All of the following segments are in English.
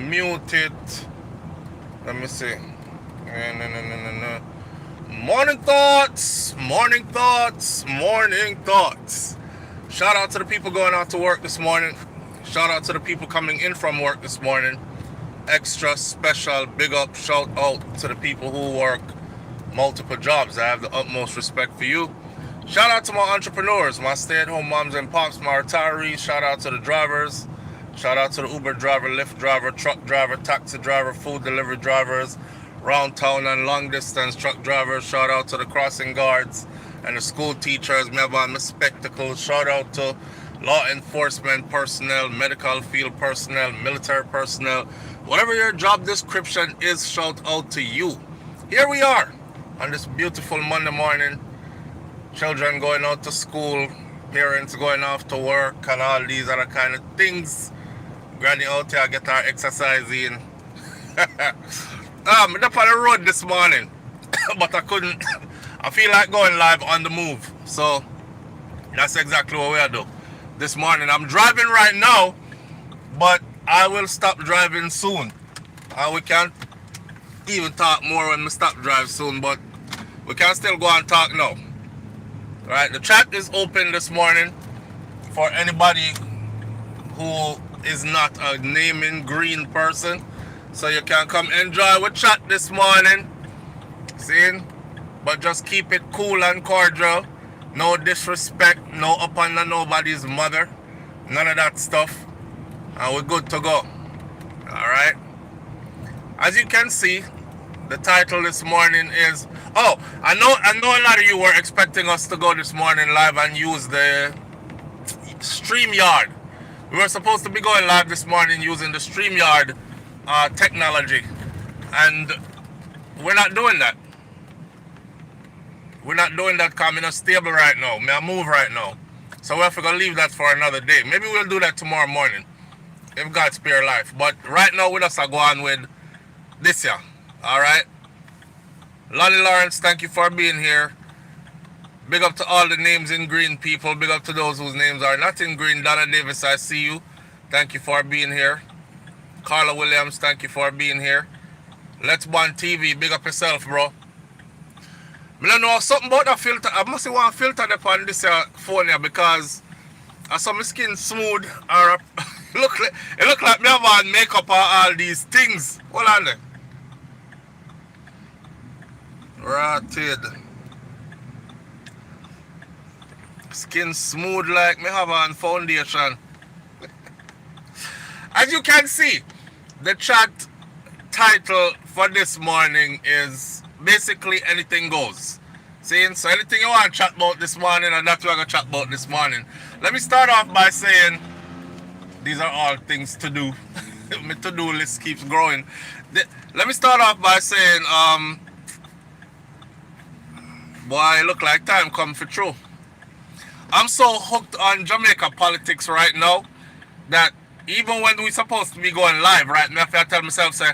mute it. Let me see. No. Morning thoughts. Morning thoughts. Morning thoughts. Shout out to the people going out to work this morning. Shout out to the people coming in from work this morning. Extra special big up shout out to the people who work multiple jobs. I have the utmost respect for you. Shout out to my entrepreneurs, my stay-at-home moms and pops, my retirees. Shout out to the drivers. Shout out to the Uber driver, Lyft driver, truck driver, taxi driver, food delivery drivers, round town and long distance truck drivers. Shout out to the crossing guards and the school teachers, me have on my spectacles. Shout out to law enforcement personnel, medical field personnel, military personnel. Whatever your job description is, shout out to you. Here we are on this beautiful Monday morning. Children going out to school, parents going off to work, and all these other kind of things. Granny out here get our exercise in. I'm up on the road this morning, but I couldn't. I feel like going live on the move, so that's exactly what we'll do. This morning I'm driving right now, but I will stop driving soon. We can't even talk more when we stop drive soon, but we can still go and talk now. Right, the chat is open this morning for anybody who is not a naming green person, so you can come enjoy with chat this morning. See, but just keep it cool and cordial. No disrespect, no up under nobody's mother, none of that stuff, and we're good to go. All right. As you can see, the title this morning is. Oh, I know a lot of you were expecting us to go this morning live and use the StreamYard. We were supposed to be going live this morning using the StreamYard technology, and we're not doing that. We're not doing that because I'm not stable right now. I move right now. So we're going to leave that for another day. Maybe we'll do that tomorrow morning, if God spare life. But right now we just are going with this year. All right? Lonnie Lawrence, thank you for being here. Big up to all the names in green people. Big up to those whose names are not in green. Donna Davis, I see you. Thank you for being here. Carla Williams, thank you for being here. Let's Bond TV, big up yourself, bro. I don't know something about that filter. I must want to filter up on this phone here because I saw my skin smooth. Or it look like me have on makeup or all these things. Hold on there. Rotted. Skin smooth like me have on foundation. As you can see, the chat title for this morning is basically anything goes. See, so anything you want to chat about this morning, and that's what I'm going to chat about this morning. Let me start off by saying these are all things to do. My to-do list keeps growing. Let me start off by saying boy, it look like time come for true. I'm so hooked on Jamaica politics right now that even when we're supposed to be going live, right, I have to tell myself, say,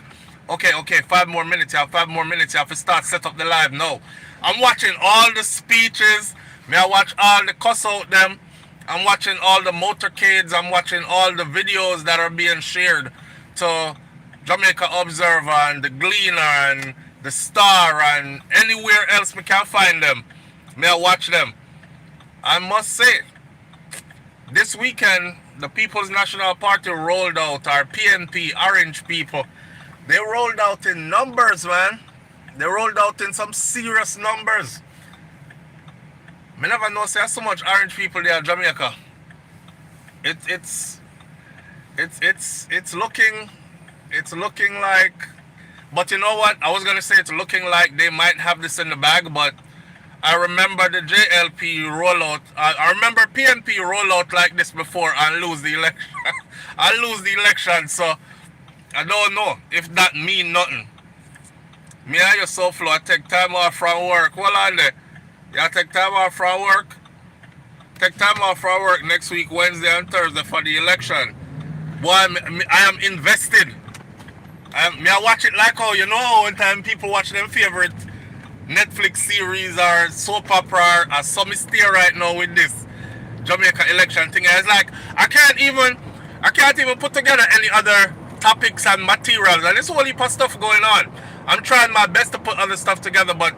okay, 5 more minutes, you have 5 more minutes, you have to start set up the live. No. I'm watching all the speeches, I watch all the cuss out them, I'm watching all the motorcades, I'm watching all the videos that are being shared to Jamaica Observer and the Gleaner and the Star and anywhere else we can find them. I watch them. I must say, this weekend, the People's National Party rolled out, our PNP, Orange people, they rolled out in numbers, man. They rolled out in some serious numbers. I never know there's so much orange people there in Jamaica. It's looking like, but you know what? I was gonna say it's looking like they might have this in the bag, but I remember the JLP rollout. I remember PNP rollout like this before and lose the election. I lose the election, so I don't know if that mean nothing. Me and you so flow. I take time off from work. Hold on there. You take time off from work. Take time off from work next week, Wednesday and Thursday for the election. Boy, I am invested. I watch it like how, you know, one time people watch them favorite Netflix series or soap opera or some stay right now with this Jamaica election thing. It's like I can't even put together any other topics and materials, and there's a whole heap of stuff going on. I'm trying my best to put other stuff together, but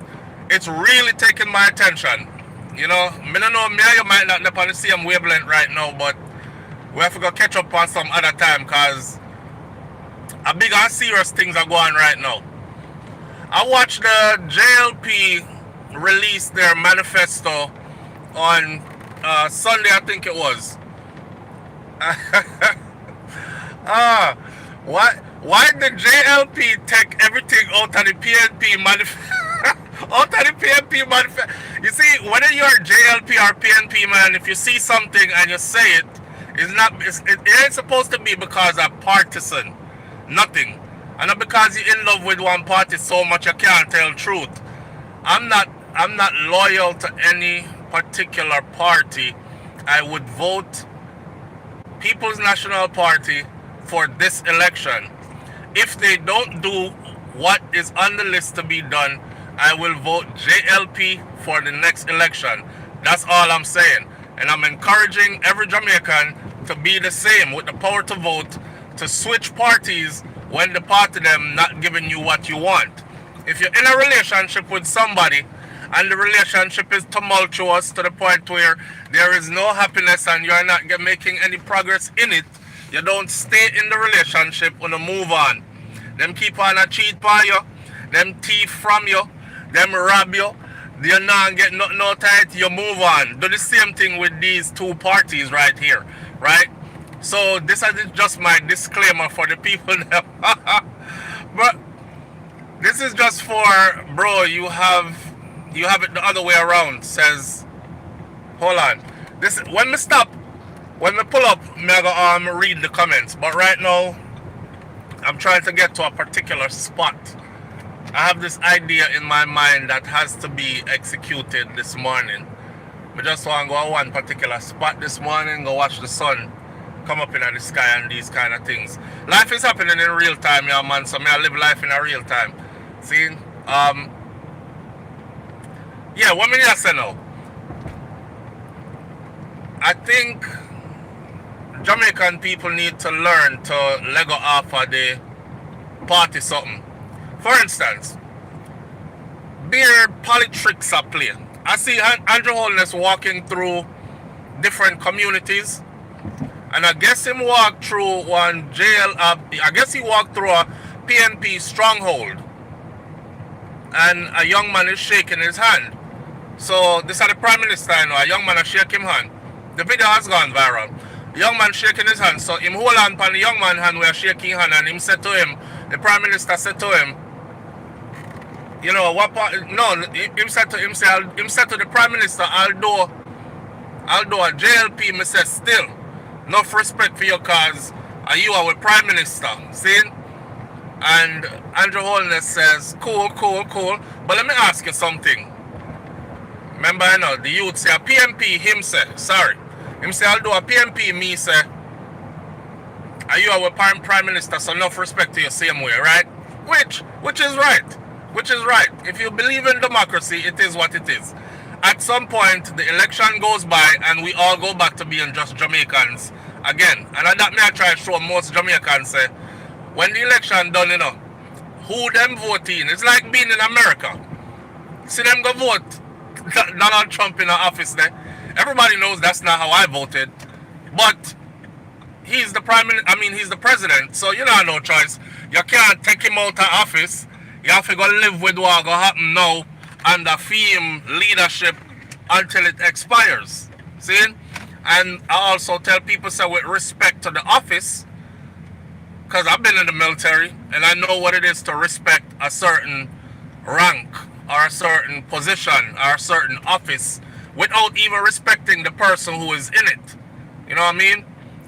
it's really taking my attention. You know, me don't know, me and you might not be on the same wavelength right now, but we have to go catch up on some other time, because a big and serious things are going right now. I watched the JLP release their manifesto on Sunday, I think it was. Why did JLP take everything out of the PNP manifesto? Out of the PNP manifesto. You see, whether you're JLP or PNP, man, if you see something and you say it, it ain't supposed to be because of partisan. Nothing. And not because you're in love with one party so much you can't tell truth. I'm not loyal to any particular party. I would vote People's National Party for this election. If they don't do what is on the list to be done, I will vote JLP for the next election. That's all I'm saying. And I'm encouraging every Jamaican to be the same, with the power to vote, to switch parties when the party them not giving you what you want. If you're in a relationship with somebody and the relationship is tumultuous to the point where there is no happiness and you're not making any progress in it, you don't stay in the relationship or move on. Them keep on a cheat by you, them thief from you, them rob you, you not get nothing out of it, you move on. Do the same thing with these two parties right here, right? So this is just my disclaimer for the people now. But this is just for, bro, you have it the other way around, says, hold on. This, when we pull up, I'm gonna read the comments. But right now, I'm trying to get to a particular spot. I have this idea in my mind that has to be executed this morning. I just want to go to one particular spot this morning, go watch the sun come up in the sky and these kind of things. Life is happening in real time, yeah, man. So I live life in a real time. See? Yeah, what me say now? I think Jamaican people need to learn to let go off of the party something. For instance, beer politics are playing. I see Andrew Holness walking through different communities, and I guess him walked through one jail. I guess he walked through a PNP stronghold, and a young man is shaking his hand. So this is the Prime Minister, you know, a young man is shaking his hand. The video has gone viral. Young man shaking his hand. So him hold on upon the young man hand, we are shaking hand, and him said to him, the Prime Minister said to him, you know, what part, no, him said to the Prime Minister, although a JLP, me say still, enough respect for your cause, you are with Prime Minister, see? And Andrew Holness says, cool, but let me ask you something. Remember, you know, the youth say, a PMP, him say, sorry. Him say, although a PMP, me say, you are with Prime Minister, so enough respect to you same way, right? Which is right. Which is right. If you believe in democracy, it is what it is. At some point, the election goes by and we all go back to being just Jamaicans again. And that may I try to show most Jamaicans say, when the election done, you know, who them voting? It's like being in America. See them go vote Donald Trump in the office there. Everybody knows that's not how I voted. But he's the he's the president, so you don't have no choice. You can't take him out of office. You have to go live with what's going to happen now under FEAM leadership until it expires. See? And I also tell people, so with respect to the office, because I've been in the military and I know what it is to respect a certain rank or a certain position or a certain office without even respecting the person who is in it. You know what I mean?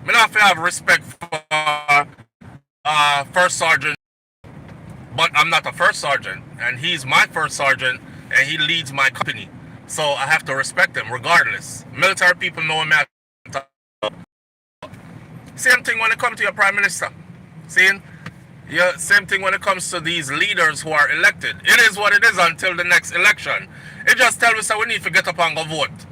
I have to have respect for First Sergeant, but I'm not a First Sergeant, and he's my First Sergeant, and he leads my company. So I have to respect him regardless. Military people know him. Same thing when it comes to your Prime Minister. See? Yeah, same thing when it comes to these leaders who are elected. It is what it is until the next election. It just tells us that we need to get up and go vote.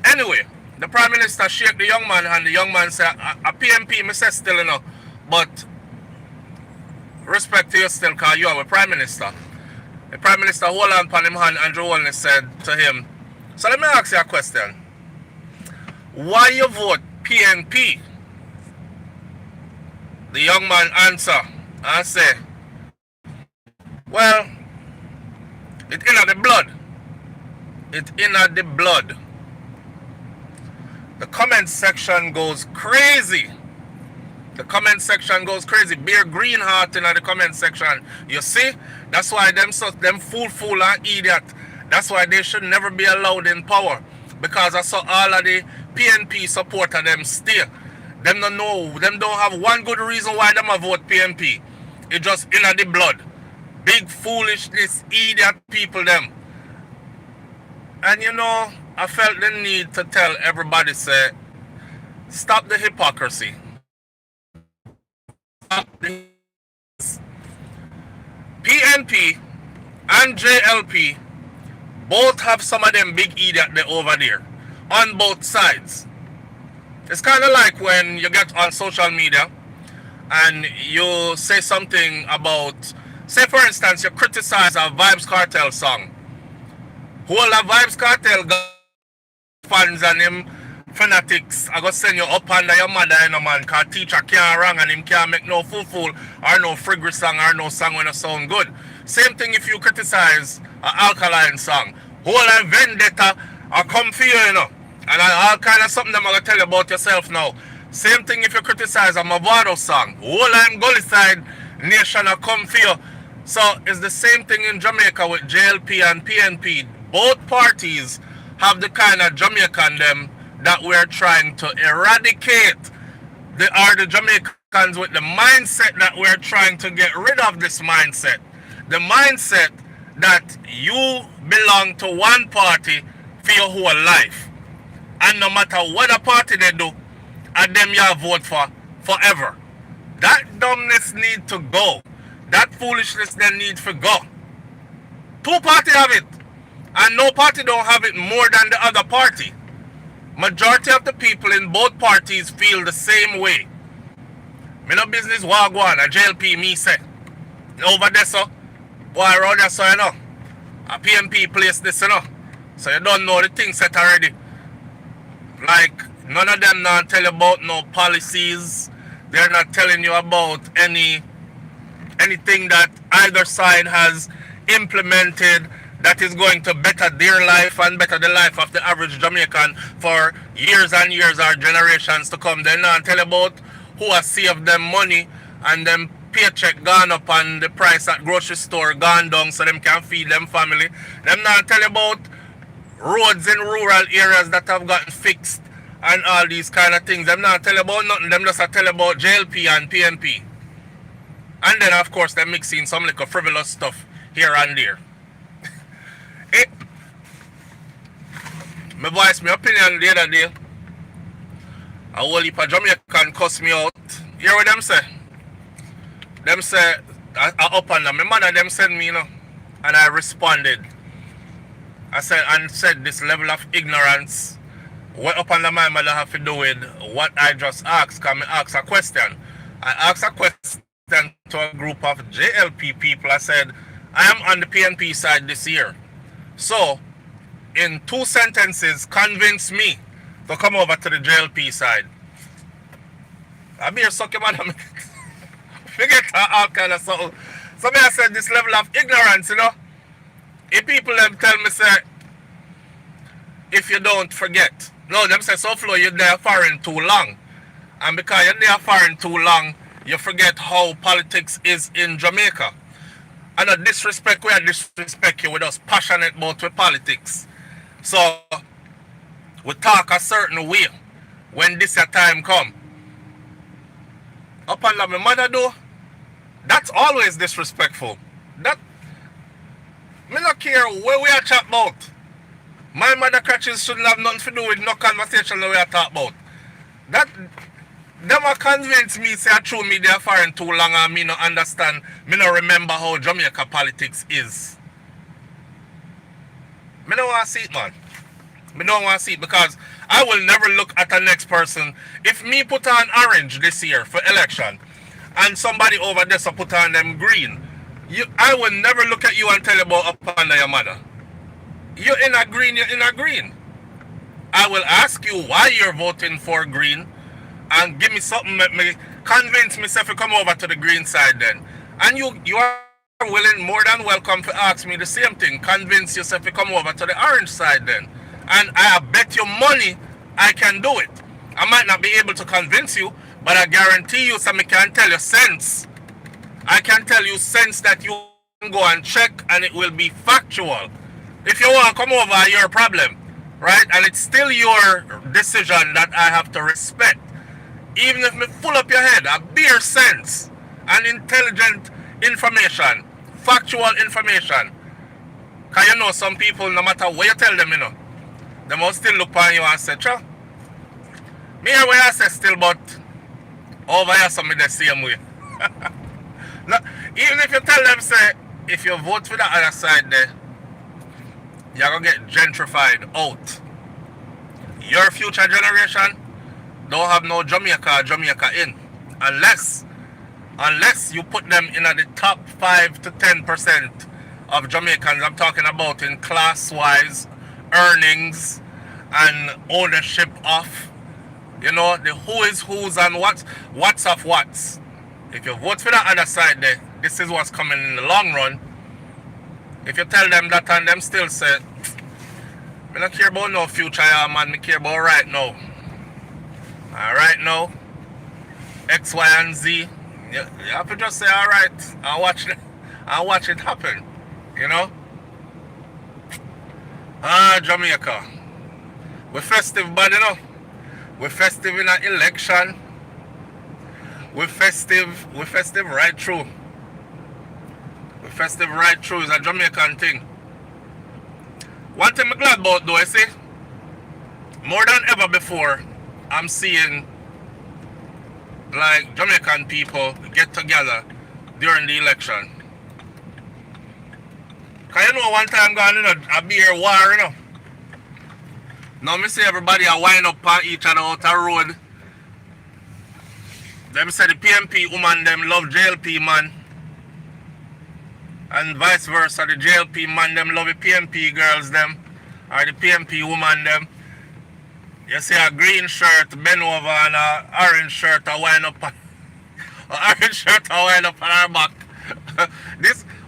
Anyway, the Prime Minister shake the young man and the young man said, a PMP, me say still enough. But respect to you still because you are a prime minister. The prime minister hold on upon him hand, Andrew Holness said to him, so let me ask you a question. Why you vote PNP? The young man answer and say, well, it's in the blood. It's in the blood. The comment section goes crazy. The comment section goes crazy. Beer Greenheart in the comment section. You see? That's why them fool and idiot. That's why they should never be allowed in power. Because I saw all of the PNP supporter them stay. Them don't know. Them don't have one good reason why them a vote PNP. It just in the blood. Big foolishness, idiot people them. And you know, I felt the need to tell everybody, say, stop the hypocrisy. PNP and JLP both have some of them big idiot there over there on both sides. It's kind of like when you get on social media and you say something about, say for instance, you criticize a Vibes Cartel song. Whole of Vibes Cartel fans and him fanatics I go send you up under your mother, you know, man, cause teacher can't wrong and him can't make no fool or no friggery song or no song when it sound good. Same thing if you criticize an alkaline song. Whole of vendetta or come for you, you know. And all kind of something I'm gonna tell you about yourself now. Same thing if you criticize a Mavado song. Whole of Gully Side Nation will come for you. So it's the same thing in Jamaica with JLP and PNP. Both parties have the kind of Jamaican them that we're trying to eradicate. They are the Jamaicans with the mindset that we're trying to get rid of this mindset. The mindset that you belong to one party for your whole life. And no matter what a party they do, and them you vote for forever. That dumbness need to go. That foolishness they need to go. Two parties have it. And no party don't have it more than the other party. Majority of the people in both parties feel the same way. Me no business wagwan, a JLP me say. Over there so, boy around there so you know. A PNP place this you know. So you don't know the thing set already. Like none of them not tell you about no policies. They're not telling you about anything that either side has implemented that is going to better their life and better the life of the average Jamaican for years and years or generations to come. They not tell about who has saved them money and them paycheck gone up and the price at grocery store gone down so them can feed them family. Them not tell about roads in rural areas that have gotten fixed and all these kind of things. Them not tell about nothing. Them just tell about JLP and PNP. And then of course they mix in some little frivolous stuff here and there. My voice, my opinion the other day, a whole heap of Jamaican cuss me out. You hear what them say? Them say, I up on them. My mother them send me, you know, and I responded. I said this level of ignorance, what up under my mother have to do with what I just asked. Can I ask a question? I asked a question to a group of JLP people. I said, I am on the PNP side this year. So, in 2 sentences, convince me to come over to the JLP side. I be a sucker man. Forget all kind of something. So I said this level of ignorance, you know. If people them tell me say, if you don't forget. No, them say so flow you're there foreign too long. And because you're there foreign too long, you forget how politics is in Jamaica. And a disrespect, we are disrespect you with us passionate about with politics. So we talk a certain way when this time come. Up on my mother do, that's always disrespectful. That me not care where we are chat about. My mother catches shouldn't have nothing to do with no conversation that we are talk about. That them are convinced me say true me they are foreign too long and me not understand, me not remember how Jamaica politics is. Me don't want to see it, man. Me don't want to see it because I will never look at the next person. If me put on orange this year for election and somebody over there so put on them green. I will never look at you and tell you about up under your mother. You're in a green, you're in a green. I will ask you why you're voting for green and give me something that me convince myself to come over to the green side then. And you are willing, more than welcome to ask me the same thing. Convince yourself to come over to the orange side then. And I bet you money I can do it. I might not be able to convince you, but I guarantee you something can tell you sense. I can tell you sense that you can go and check and it will be factual. If you want to come over, your problem, right? And it's still your decision that I have to respect. Even if me full up your head, a bare sense and intelligent information, factual information. Because you know some people, no matter what you tell them, you know, they must still look on you and say, "Cha, me hear what I say still, but over here something the same way." No, even if you tell them, say, if you vote for the other side there, you're going to get gentrified out. Your future generation don't have no Jamaica in. Unless you put them in at the top 5 to 10% of Jamaicans I'm talking about in class-wise earnings and ownership of, you know, the who is who's and what's of what's. If you vote for the other side there, this is what's coming in the long run. If you tell them that and them still say, I don't care about no future, yeah, man, I care about right now. Alright now, X, Y, and Z. You have to just say alright and watch it happen. You know? Jamaica. We're festive, but you know, we're festive in an election. We're festive right through. We're festive right through is a Jamaican thing. One thing I'm glad about though, I see, more than ever before, I'm seeing like Jamaican people get together during the election. Cause you know one time gone, you know, a beer war, you know. Now me see everybody a wind up on each other out the road. Them say the PMP woman them love JLP man. And vice versa, the JLP man them love the PMP girls them. Or the PMP woman them. You see a green shirt bend over and a orange shirt a wind up on our back.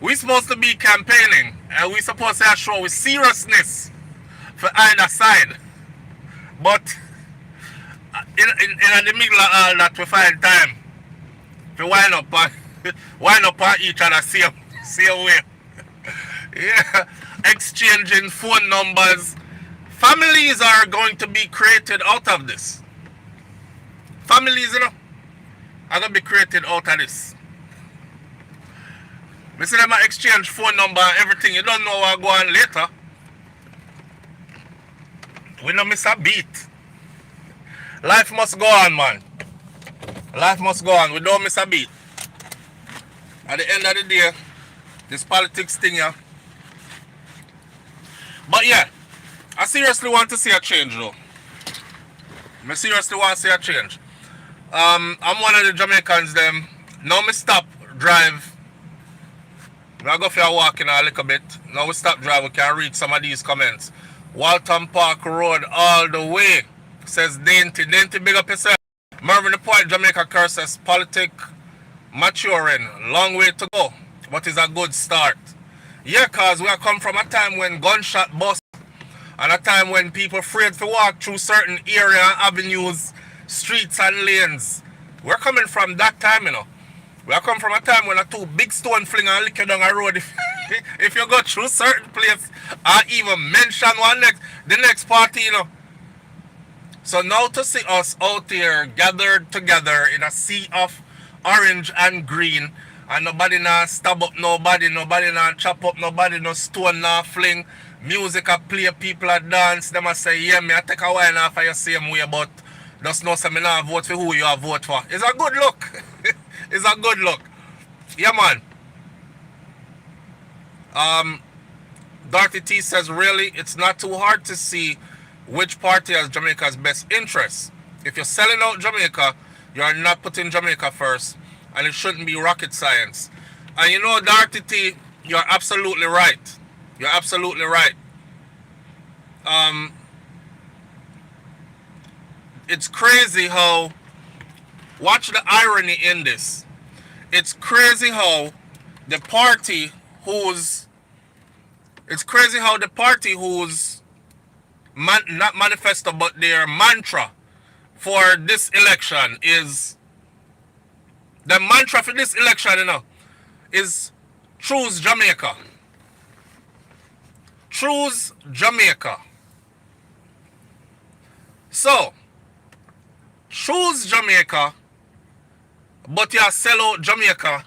We supposed to be campaigning and we supposed to show with seriousness for either side. But in the middle of all that we find time to wind up on each other same way. Yeah. Exchanging phone numbers. Families are going to be created out of this. Families, you know, are going to be created out of this. We see them exchange phone number and everything. You don't know what go on later. We don't miss a beat. Life must go on, man. Life must go on. We don't miss a beat. At the end of the day, this politics thing, yeah. But yeah, I seriously want to see a change though. I seriously want to see a change. I'm one of the Jamaicans them. Now me stop drive. I go for a walk in a little bit. Now we stop drive, we can read some of these comments. Walton Park Road all the way. Says Dainty. Dainty, big up yourself. Marvin the Point, Jamaica curses politic maturing. Long way to go. But it's a good start. Yeah, cause we have come from a time when gunshot bust and a time when people afraid to walk through certain area, avenues, streets and lanes. We're coming from that time, you know. We have come from a time when a two big stone fling and lick you down a road. If you go through certain place or even mention the next party, you know. So now to see us out here gathered together in a sea of orange and green, and nobody now stab up nobody now chop up nobody, no stone now fling, music a play, people a dance, them a say, yeah, me I take a while now for your same way, but just know say me now vote for who you have vote for. It's a good look. It's a good look. Yeah, man. Dorothy T says, really, it's not too hard to see which party has Jamaica's best interests. If you're selling out Jamaica, you are not putting Jamaica first, and it shouldn't be rocket science. And you know, Darty T, you're absolutely right. You're absolutely right. It's crazy how, watch the irony in this. It's crazy how the party whose, not manifesto, but their mantra for this election is, the mantra for this election, is choose Jamaica. Choose Jamaica. So, choose Jamaica, but you sell out Jamaica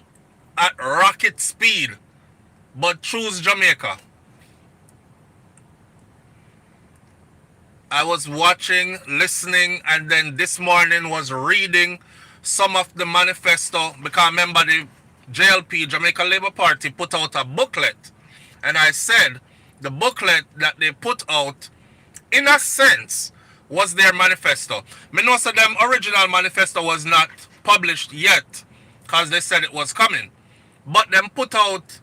at rocket speed. But choose Jamaica. I was watching, listening, and then this morning was reading some of the manifesto, because remember the JLP, Jamaica Labour Party, put out a booklet. And I said the booklet that they put out, in a sense, was their manifesto. Me know so them original manifesto was not published yet, because they said it was coming. But them put out,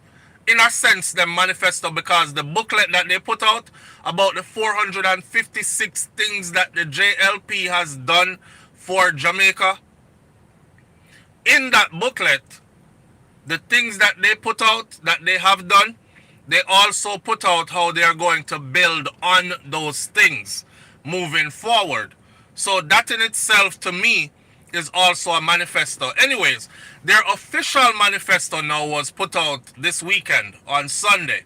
in a sense, them manifesto, because the booklet that they put out about the 456 things that the JLP has done for Jamaica, in that booklet, the things that they put out, that they have done, they also put out how they are going to build on those things moving forward. So that in itself, to me, is also a manifesto. Anyways, their official manifesto now was put out this weekend on Sunday.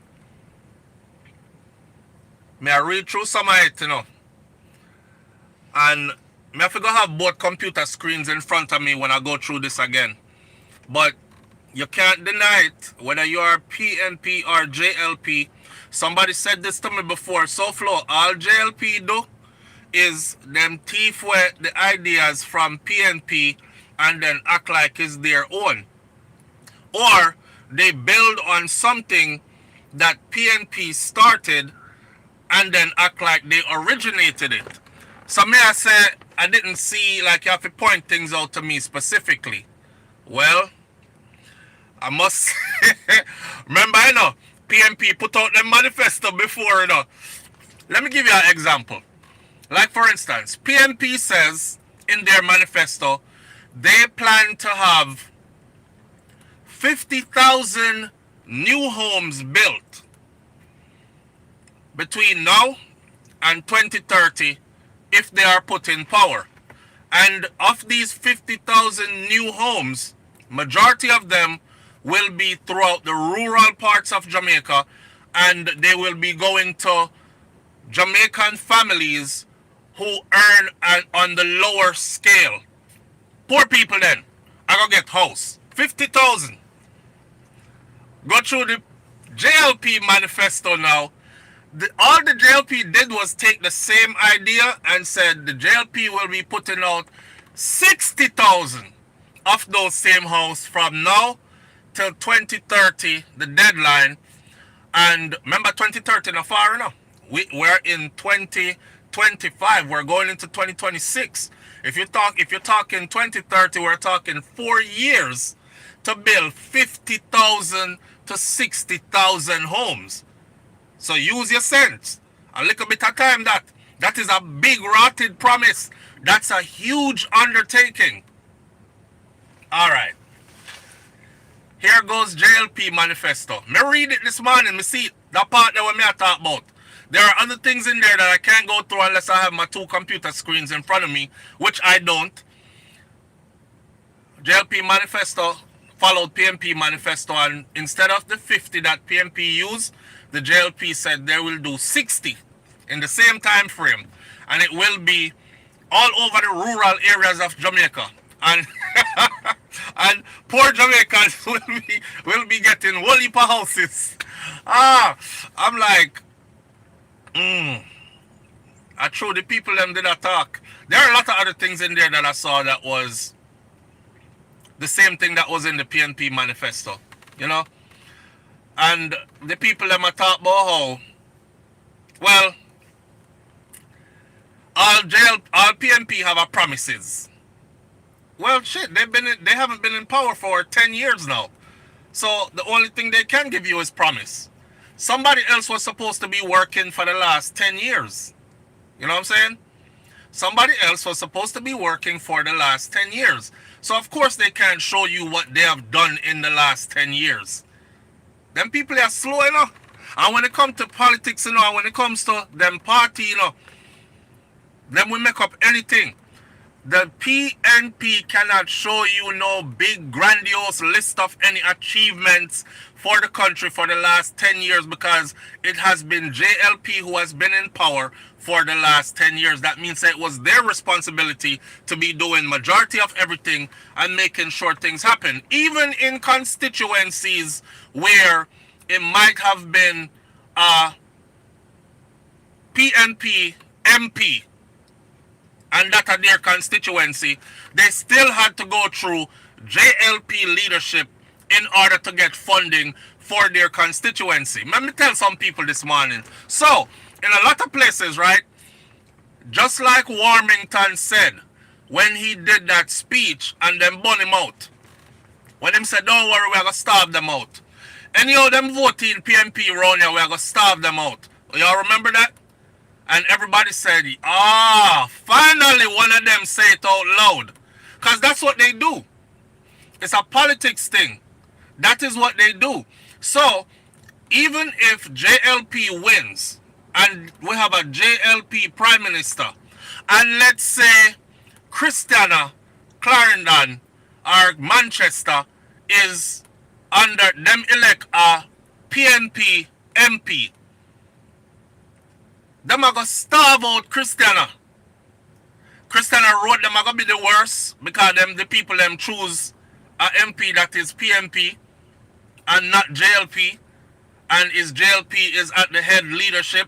May I read through some of it, And I have to go have both computer screens in front of me when I go through this again. But you can't deny it, whether you are PNP or JLP. Somebody said this to me before. So Flo, all JLP do is them thief away the ideas from PNP and then act like it's their own. Or they build on something that PNP started and then act like they originated it. So may I say, I didn't see, like, you have to point things out to me specifically. Well, I must remember, PNP put out their manifesto before, Let me give you an example. Like, for instance, PNP says in their manifesto, they plan to have 50,000 new homes built between now and 2030 if they are put in power. And of these 50,000 new homes, majority of them will be throughout the rural parts of Jamaica, and they will be going to Jamaican families who earn on the lower scale. Poor people then, I go get house. 50,000. Go through the JLP manifesto now. All the JLP did was take the same idea and said the JLP will be putting out 60,000 of those same house from now till 2030, the deadline. And remember, 2030 not far enough. We're in 2025. We're going into 2026. If you're talking 2030, we're talking 4 years to build 50,000 to 60,000 homes. So use your sense. A little bit of time that is a big rotted promise. That's a huge undertaking. All right. Here goes JLP manifesto. Me read it this morning. Me see that part that me I talk about. There are other things in there that I can't go through unless I have my two computer screens in front of me, which I don't. JLP manifesto followed PNP manifesto, and instead of the 50 that PNP used, the JLP said they will do 60 in the same time frame, and it will be all over the rural areas of Jamaica. And and poor Jamaicans will be getting whole heap of houses. I'm like, I true, the people them did not talk. There are a lot of other things in there that I saw that was the same thing that was in the PNP manifesto, And the people them talk about how, well, all PNP have a promises. Well, shit, they haven't been in power for 10 years now. So the only thing they can give you is promise. Somebody else was supposed to be working for the last 10 years. You know what I'm saying? Somebody else was supposed to be working for the last 10 years. So of course they can't show you what they have done in the last 10 years. Them people are slow, you know. And when it comes to politics, you know, and when it comes to them party, you know, them we make up anything. The PNP cannot show you no big grandiose list of any achievements for the country for the last 10 years because it has been JLP who has been in power for the last 10 years. That means that it was their responsibility to be doing majority of everything and making sure things happen. Even in constituencies where it might have been a PNP MP and that are their constituency, they still had to go through JLP leadership in order to get funding for their constituency. Let me tell some people this morning. So, in a lot of places, right, just like Warmington said when he did that speech and then burn him out, when him said, don't worry, we're going to starve them out. Anyhow, them voting PNP around here, we're going to starve them out. Y'all remember that? And everybody said, finally one of them say it out loud. Because that's what they do. It's a politics thing. That is what they do. So, even if JLP wins, and we have a JLP Prime Minister, and let's say Christiana Clarendon or Manchester is under them elect a PNP MP, them are going to starve out Christiana. Christiana wrote them are going to be the worst because them the people them choose a MP that is PNP and not JLP, and is JLP is at the head leadership.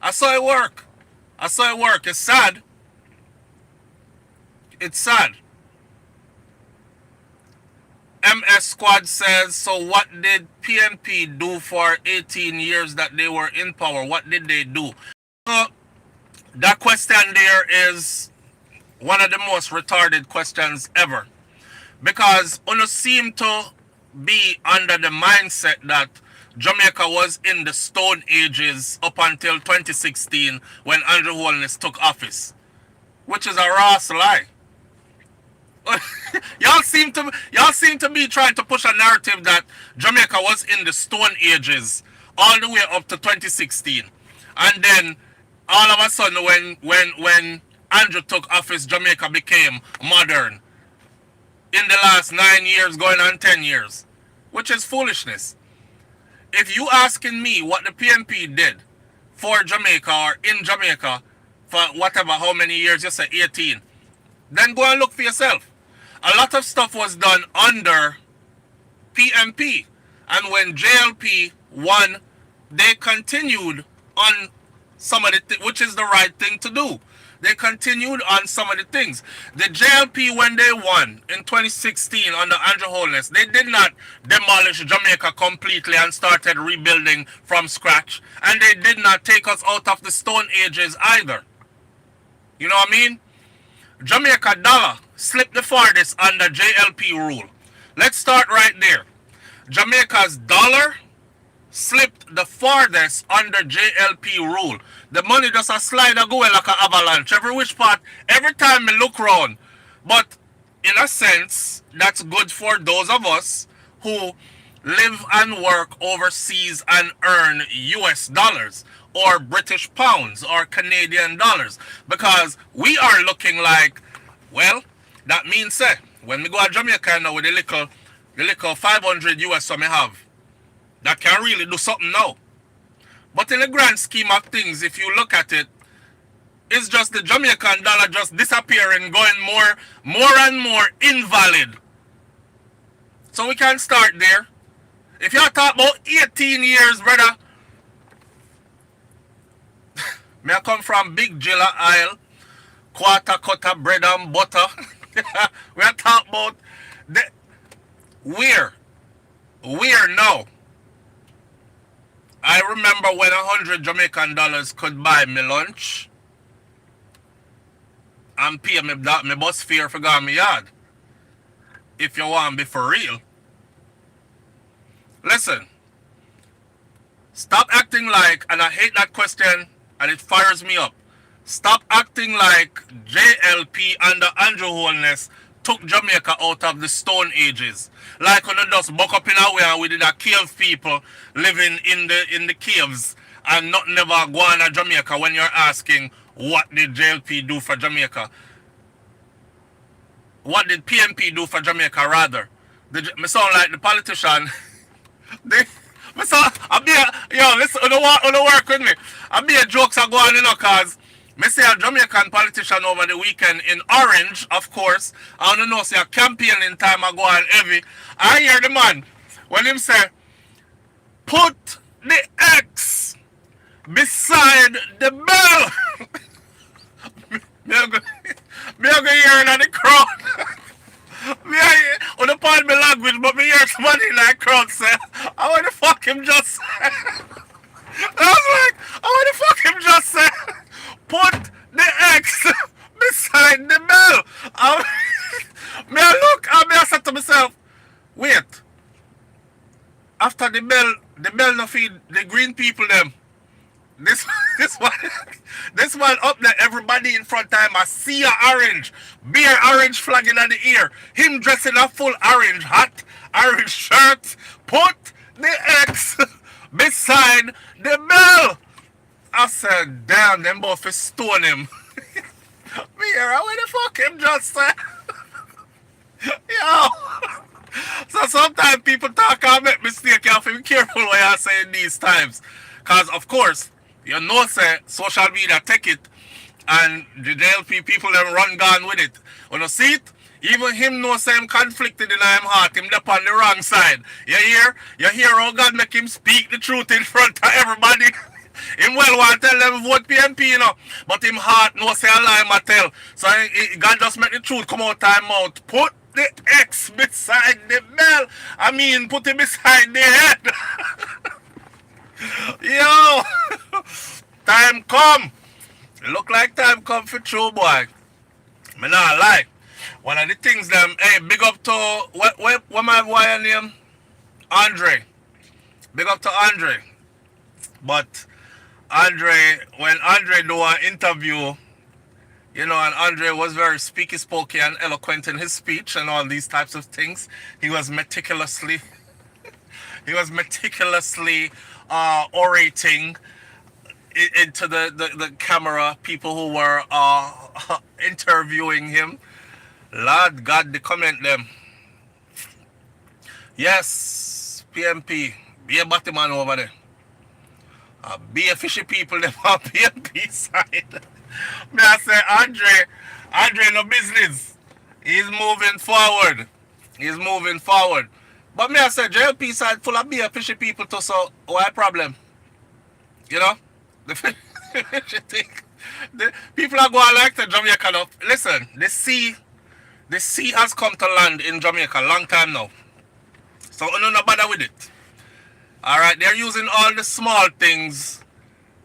I saw it work. I saw it work. It's sad. It's sad. MS Squad says, so what did PNP do for 18 years that they were in power? What did they do? That question there is one of the most retarded questions ever. Because you seem to be under the mindset that Jamaica was in the Stone Ages up until 2016 when Andrew Holness took office. Which is a raw lie. y'all seem to be trying to push a narrative that Jamaica was in the Stone Ages all the way up to 2016. And then all of a sudden when Andrew took office, Jamaica became modern in the last 9 years going on 10 years. Which is foolishness. If you asking me what the PNP did for Jamaica or in Jamaica for whatever, how many years, you say 18, then go and look for yourself. A lot of stuff was done under PNP. And when JLP won, they continued on some of the which is the right thing to do. They continued on some of the things. The JLP, when they won in 2016 under Andrew Holness, they did not demolish Jamaica completely and started rebuilding from scratch. And they did not take us out of the Stone Ages either. You know what I mean? Jamaica dollar slipped the farthest under JLP rule. Let's start right there. Jamaica's dollar slipped the farthest under JLP rule. The money just a slide a go like an avalanche. Every which part, every time I look round. But in a sense, that's good for those of us who live and work overseas and earn US dollars or British pounds or Canadian dollars. Because we are looking like, well, that means when we go to Jamaica now with the little 500 US I have, that can really do something now. But in the grand scheme of things, if you look at it, it's just the Jamaican dollar just disappearing, going more and more invalid. So we can start there. If you talk about 18 years, brother, may I come from Big Jilla Isle, quarter cutter, bread and butter. We are talking about where now. I remember when 100 Jamaican dollars could buy me lunch and pay me bus fare for going to my yard. if you want to be for real. Listen, stop acting like, and I hate that question, and it fires me up. Stop acting like JLP under Andrew Holness took Jamaica out of the Stone Ages. Like when they just buck up in a way and we did a cave people living in the caves and not never go on to Jamaica when you're asking what did JLP do for Jamaica. What did PMP do for Jamaica rather? Me sound like the politician. Listen, don't work with me. I be a jokes are going, cause me see a Jamaican politician over the weekend in Orange, of course. I don't know, see a campaigning time I go on heavy. I hear the man when him say, put the X beside the bell. me I go hear it in the crowd. On the part of my language, but me hear somebody like crowd say, I want to fuck him just say. I was like, I want to fuck him just say, put the X beside the bell. Me I look and me I said to myself, wait, after the bell no feed the green people them. This one up there, everybody in front time, I see a orange, beer orange flag in the ear, him dressed in a full orange hat, orange shirt, put the X beside the bell. I said, damn, them both is stone him. Me here, I want to fuck him just say. Yo. So sometimes people talk and make mistake, you have to be careful what you say in these times. Because of course, you know, say social media take it and the JLP people them run gone with it. When you see it, even him know say him conflicted in him heart, him up on the wrong side. You hear? You hear how God make him speak the truth in front of everybody? Him well want to tell them vote PMP, but him heart no say a lie ma tell. So God just make the truth come out time out. Put the X beside the bell. I mean, put it beside the head. Yo, time come. It look like time come for true boy. Me not lie. One of the things them, hey, big up to what my boy name? Andre. Big up to Andre. But Andre, when Andre do an interview, and Andre was very speaky and eloquent in his speech and all these types of things. He was meticulously orating into the camera, people who were interviewing him. Lord God, the comment them. Yes, PMP, be a batty man over there. Be a fishy people them on PMP side. Me I say, Andre no business. He's moving forward. But me I say, JLP side full of be a fishy people too, so why problem? The fishy thing. The people are going like to Jamaica now. Listen, the sea has come to land in Jamaica a long time now. So no bother with it. Alright, they're using all the small things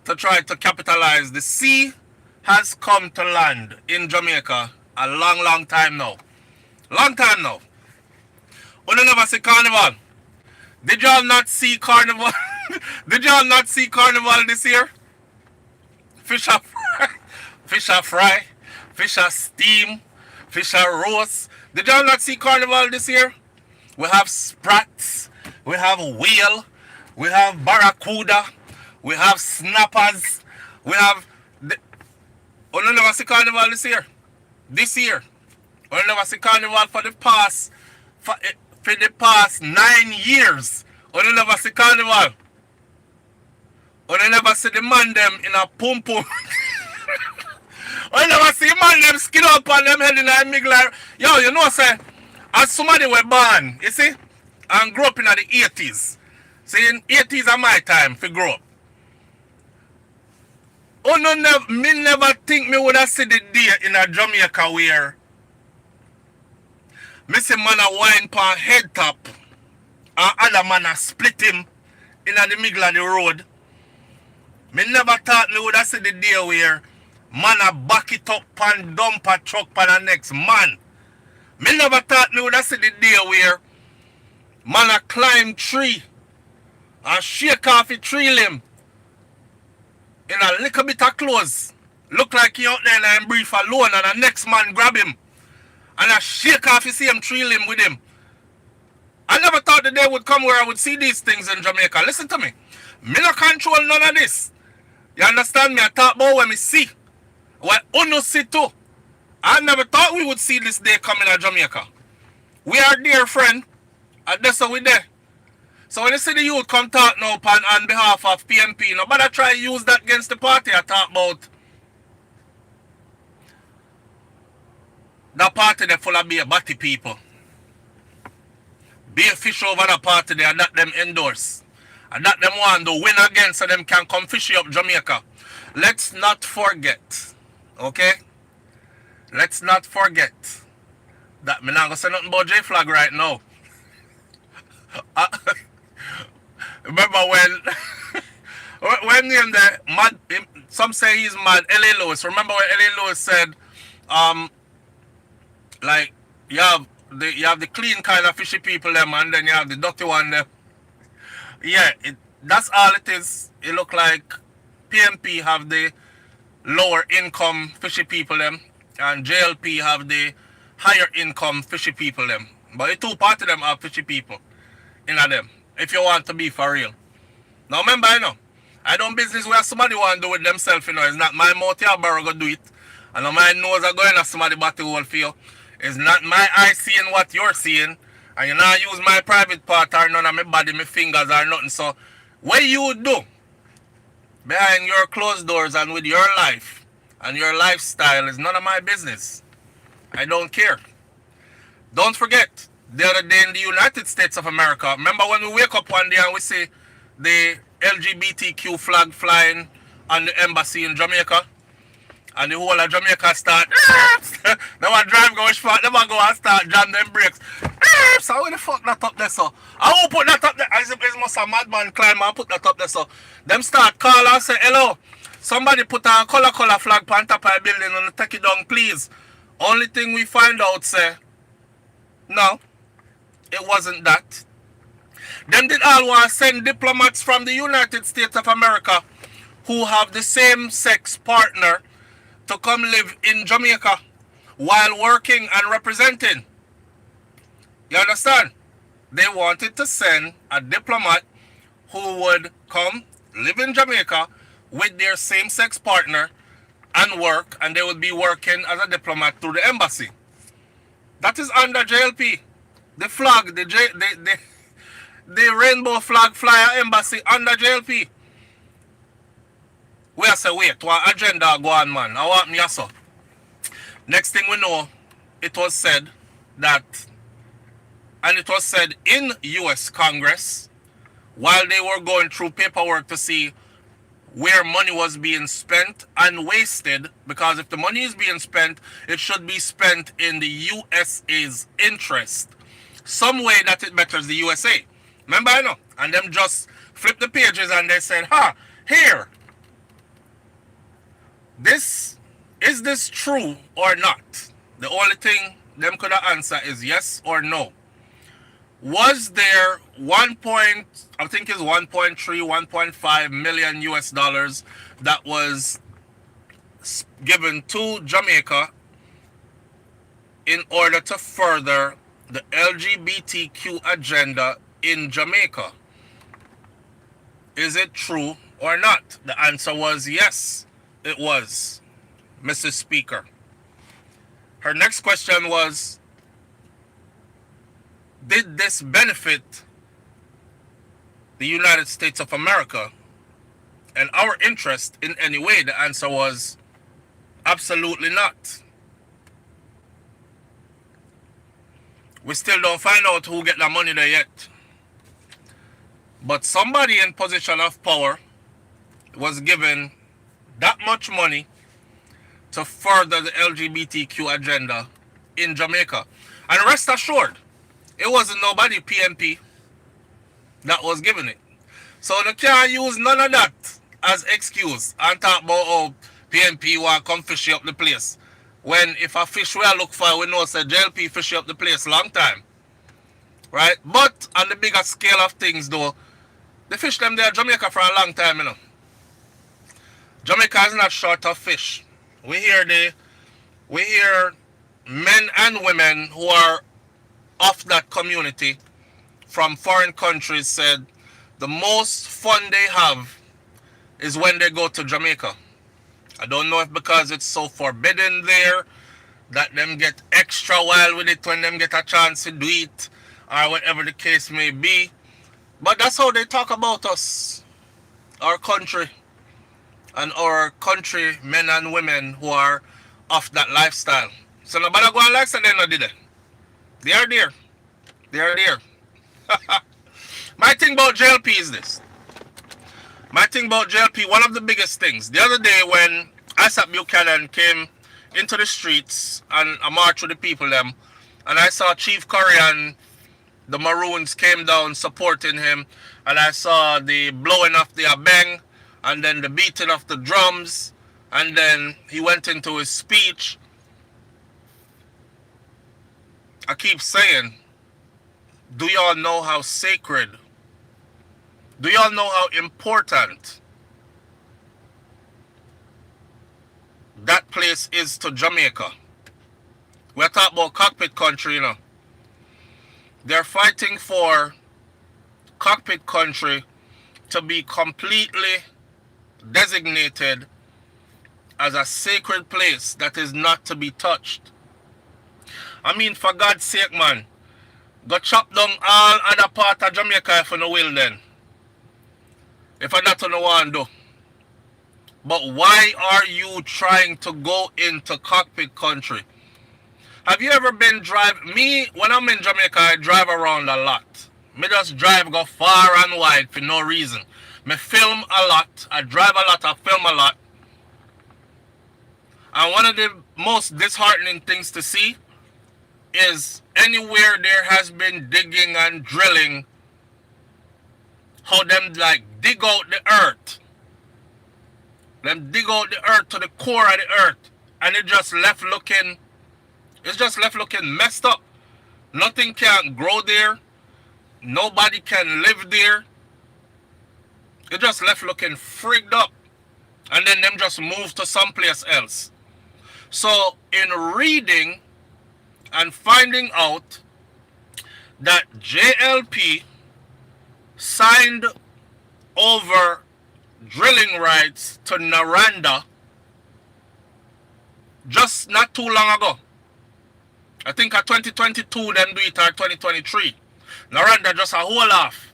to try to capitalize. The sea has come to land in Jamaica a long time now. Long time now. You never see carnival. Did y'all not see carnival? Did y'all not see carnival this year? Fish are fry, fish are steam, fish are roast. Did y'all not see carnival this year? We have sprats, we have whale, we have barracuda, we have snappers, we have... You never see carnival this year? This year. You never see carnival for the past 9 years. You never see carnival. You never see the man them in a pum pum. You never see man them skin up on them head in a migler. Yo, you know say, as somebody were born, you see, and grew up in the 80s. See, in 80s are my time to grow up. Me never think me would have seen the day in a Jamaica where me see man a wine pan head top and other man a split him in the middle of the road. Me never thought me would have seen the day where man a back it up and dump a truck pan the next man. Me never thought me would have seen the day where man a climb tree and shake off a tree limb in a little bit of clothes. Look like he out there and brief alone and the next man grab him and I shake off his same tree limb with him. I never thought the day would come where I would see these things in Jamaica. Listen to me. Me no control none of this. You understand me? I talk about what me see. What Uno see too. I never thought we would see this day coming to Jamaica. We are there, friend. And that's how we there. So when you see the youth come talk now on behalf of PMP, nobody try to use that against the party. I talk about that party they full of beer batty people. Be a fish over the party there and that them endorse. And that them want to win again so them can come fishy up Jamaica. Let's not forget, okay? Let's not forget that me not gonna say nothing about J-Flag right now. Remember when him the mad, some say he's mad, L.A. Lewis. Remember when L.A. Lewis said, like you have the clean kind of fishy people them and then you have the dirty one them. Yeah, that's all it is. It look like PMP have the lower income fishy people them and JLP have the higher income fishy people them. But the two part of them are fishy people in them. If you want to be for real. Now remember, I don't business where somebody want to do it themselves, It's not my mouth here, but go do it. And my nose are going to somebody body hole for you. It's not my eye seeing what you're seeing. And you not use my private part or none of my body, my fingers or nothing. So what you do behind your closed doors and with your life and your lifestyle is none of my business. I don't care. Don't forget, the other day in the United States of America, remember when we wake up one day and we see the LGBTQ flag flying on the embassy in Jamaica? And the whole of Jamaica start, they want to drive going far, they want to go and start jam them brakes. So how the fuck that up there, so? I won't put that up there. It must a madman climb and put that up there, so. Them start call and say, hello, somebody put a color flag on top of a building and take it down, please. Only thing we find out, say, no, it wasn't that. Them did all want to send diplomats from the United States of America who have the same sex partner to come live in Jamaica while working and representing. You understand? They wanted to send a diplomat who would come live in Jamaica with their same-sex partner and work, and they would be working as a diplomat through the embassy. That is under JLP. The flag, the rainbow flag flyer embassy under JLP. We are say, wait, what agenda go on, man? I want me so. Next thing we know, it was said that, and it was said in US Congress, while they were going through paperwork to see where money was being spent and wasted, because if the money is being spent, it should be spent in the USA's interest. Some way that it betters the USA. Remember, And them just flip the pages and they said, here. Is this true or not? The only thing them could answer is yes or no. Was there 1.3, 1.5 million US dollars that was given to Jamaica in order to further the LGBTQ agenda in Jamaica? Is it true or not? The answer was yes. It was, Mrs. Speaker. Her next question was, did this benefit the United States of America and our interest in any way? The answer was absolutely not. We still don't find out who get the money there yet. But somebody in position of power was given that much money to further the LGBTQ agenda in Jamaica. And rest assured, it wasn't nobody PMP that was giving it. So they can't use none of that as excuse and talk about PMP want to come fish up the place. When if a fish we look for, we know say JLP fish up the place long time. Right? But on the bigger scale of things though, the fish them there Jamaica for a long time, you know. Jamaica is not short of fish. We hear men and women who are of that community from foreign countries said the most fun they have is when they go to Jamaica. I don't know if because it's so forbidden there that them get extra wild with it when them get a chance to do it or whatever the case may be. But that's how they talk about us, our country, and our country men and women who are of that lifestyle. So nobody go and like say they not did it. They are there. They are there. My thing about JLP is this. My thing about JLP, one of the biggest things, the other day when Isaac Buchanan came into the streets and I marched with the people them, and I saw Chief Curry and the Maroons came down supporting him, and I saw the blowing of the abeng, and then the beating of the drums, and then he went into his speech. I keep saying, do y'all know how sacred, do y'all know how important that place is to Jamaica? We're talking about Cockpit country, you know. They're fighting for Cockpit country to be completely designated as a sacred place that is not to be touched. I mean, for God's sake, man, go chop down all other part of Jamaica if you no will then. If I not no want do. But why are you trying to go into Cockpit country? Have you ever been me, when I'm in Jamaica, I drive around a lot. Me just drive go far and wide for no reason. Me film a lot, I drive a lot, I film a lot. And one of the most disheartening things to see is anywhere there has been digging and drilling, how them like dig out the earth. Them dig out the earth to the core of the earth, and it's just left looking messed up. Nothing can grow there. Nobody can live there. It just left looking frigged up. And then them just move to someplace else. So in reading and finding out that JLP signed over drilling rights to Naranda just not too long ago. I think at 2022 them do it or 2023. Naranda just a hold off.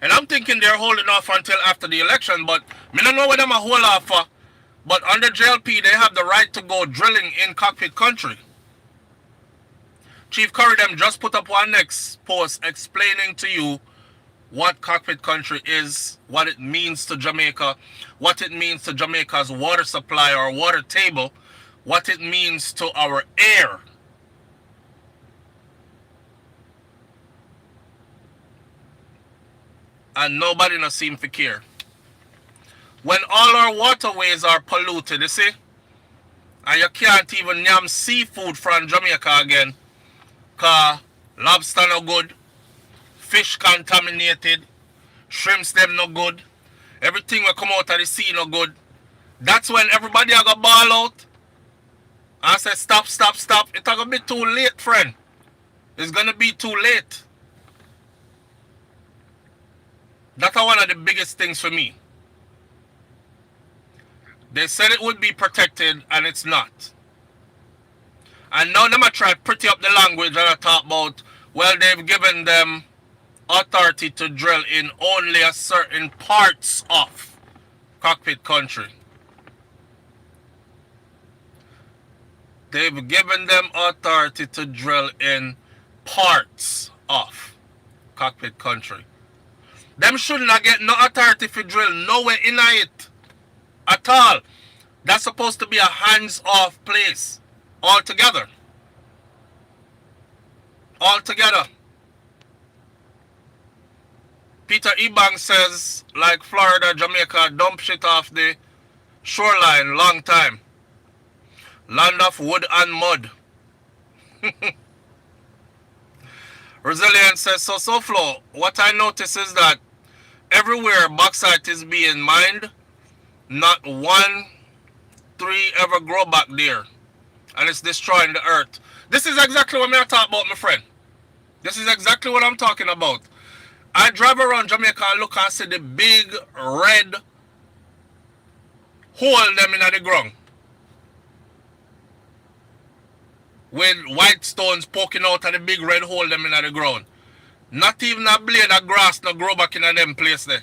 And I'm thinking they're holding off until after the election, but me don't know what them a hold off for. But under JLP they have the right to go drilling in Cockpit country. Chief Curry them just put up one next post explaining to you what Cockpit country is, what it means to Jamaica, what it means to Jamaica's water supply or water table, what it means to our air. And nobody no seem to care. When all our waterways are polluted, you see, and you can't even yam seafood from Jamaica again, cause lobster no good, fish contaminated, shrimps them no good, everything will come out of the sea no good. That's when everybody a go ball out and say stop, stop, stop. It's gonna be too late, friend. It's gonna be too late. That's one of the biggest things for me. They said it would be protected and it's not. And now them a try to pretty up the language and I talk about, well, they've given them authority to drill in only a certain parts of Cockpit country. They've given them authority to drill in parts of Cockpit country. Them should not get no authority for drill nowhere in it at all. That's supposed to be a hands-off place altogether. Altogether. Peter Ebang says, like Florida, Jamaica, dump shit off the shoreline long time. Land of wood and mud. Resilience says, so flow. What I notice is that everywhere bauxite is being mined, not one tree ever grow back there. And it's destroying the earth. This is exactly what I'm talking about, my friend. This is exactly what I'm talking about. I drive around Jamaica and look and see the big red hole them in the ground. With white stones poking out of the big red hole them in the ground. Not even a blade of grass no grow back in them place there.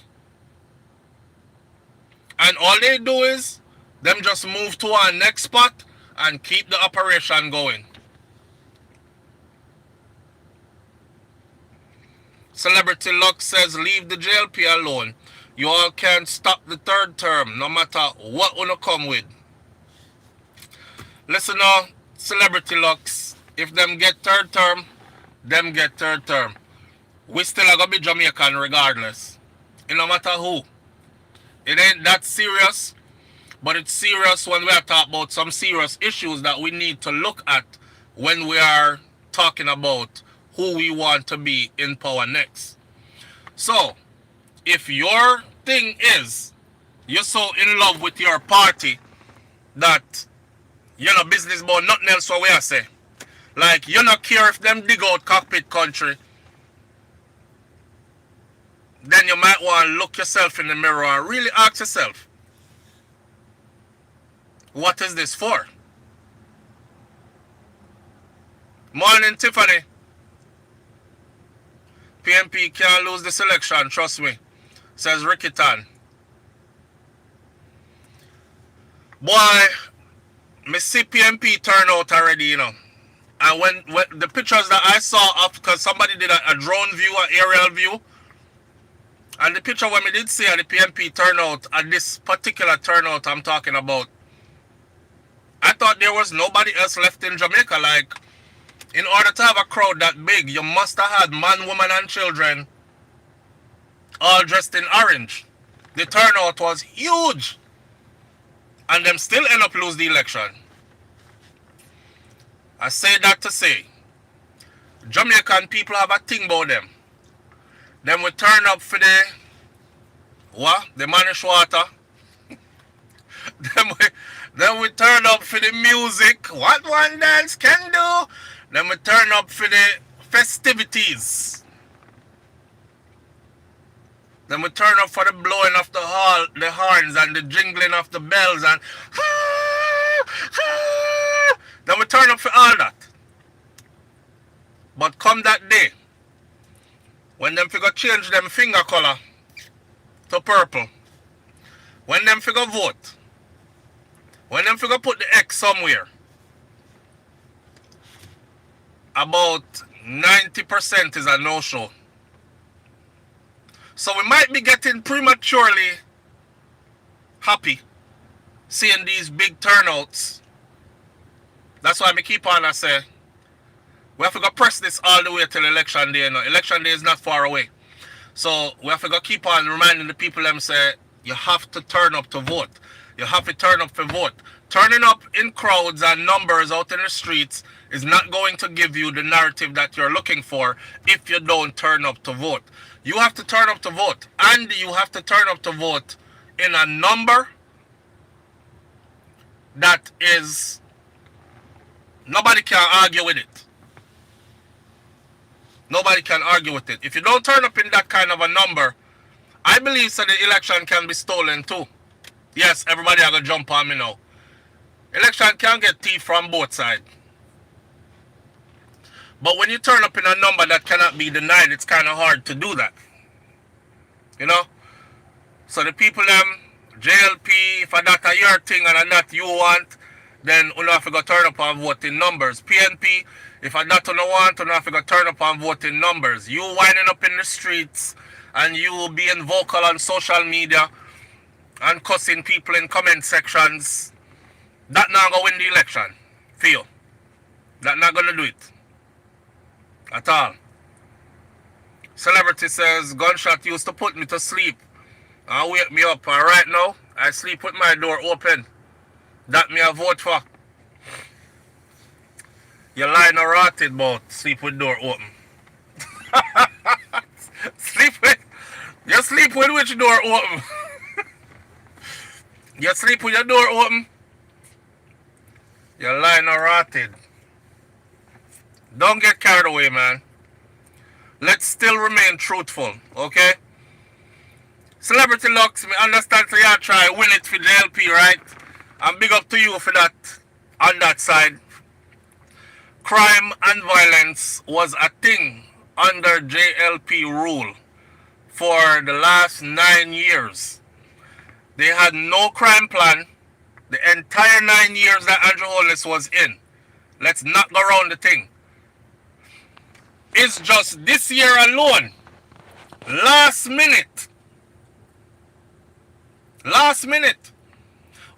And all they do is them just move to our next spot and keep the operation going. Celebrity Luck says, leave the JLP alone. You all can't stop the third term, no matter what you come with. Listen now, Celebrity Lucks, if them get third term, them get third term. We still are going to be Jamaican regardless. It no matter who. It ain't that serious, but it's serious when we are talking about some serious issues that we need to look at when we are talking about who we want to be in power next. So, if your thing is you're so in love with your party that you're not business about nothing else what we are say. Like, you not care if them dig out Cockpit country, then you might want to look yourself in the mirror and really ask yourself, what is this for? Morning, Tiffany. PNP can't lose this election, trust me, says Ricky Tan. Boy, me see PNP turn out already, you know. And when the pictures that I saw of, because somebody did a drone view, an aerial view, and the picture when we did see at the PNP turnout, at this particular turnout I'm talking about, I thought there was nobody else left in Jamaica. Like, in order to have a crowd that big, you must have had man, woman, and children all dressed in orange. The turnout was huge. And them still end up lose the election. I say that to say, Jamaican people have a thing about them. Then we turn up for the, what? The manish water. then we turn up for the music. What one dance can do. Then we turn up for the festivities. Then we turn up for the blowing of the horns and the jingling of the bells and then we turn up for all that. But come that day, when them figure change them finger color to purple, when them figure vote, when them figure put the X somewhere, about 90% is a no-show. So we might be getting prematurely happy seeing these big turnouts. That's why I keep on and say, we have to go press this all the way till election day. No, election day is not far away. So we have to go keep on reminding the people them say, you have to turn up to vote. You have to turn up to vote. Turning up in crowds and numbers out in the streets is not going to give you the narrative that you're looking for if you don't turn up to vote. You have to turn up to vote. And you have to turn up to vote in a number that is, nobody can argue with it. Nobody can argue with it. If you don't turn up in that kind of a number, I believe that the election can be stolen too. Yes, everybody are going to jump on me now. Election can get thief from both sides. But when you turn up in a number that cannot be denied, it's kind of hard to do that. You know? So the people them, JLP, if that are your thing and that you want, then you have to go turn up and vote in numbers. PNP, if that you don't want, you have to go turn up and vote in numbers. You winding up in the streets and you being vocal on social media and cussing people in comment sections, that not going to win the election for you. That not going to do it. At all. Celebrity says, gunshot used to put me to sleep and wake me up. And right now, I sleep with my door open. That me a vote for. You're lying or rotted about sleep with door open. Sleep with you sleep with which door open? You sleep with your door open? You're lying or rotted. Don't get carried away, man. Let's still remain truthful, okay? Celebrity Lux, me understand so you try win it for the LP, right? And big up to you for that on that side. Crime and violence was a thing under JLP rule for the last 9 years. They had no crime plan the entire 9 years that Andrew Holness was in. Let's not go around the thing. It's just this year alone, last minute,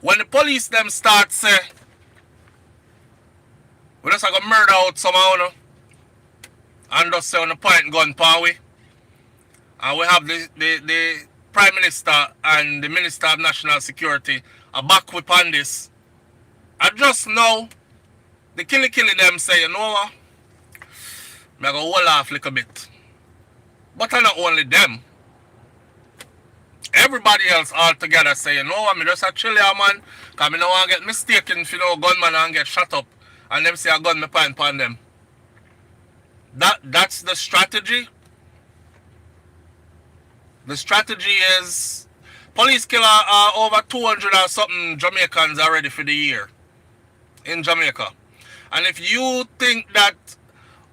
when the police them start say, we just going to murder out somehow, no? And just say on the point gun power. And we have the Prime Minister and the Minister of National Security are back whip on this. And just now, the killy them say, you know what? I'm going to hold off a little bit. But not only them. Everybody else all together say, you know what, I'm just a chill here, man. Because I don't want to get mistaken if you know gunman and get shot up. And them say I gun me point upon them. That's the strategy. The strategy is police kill over 200 or something Jamaicans already for the year in Jamaica. And if you think that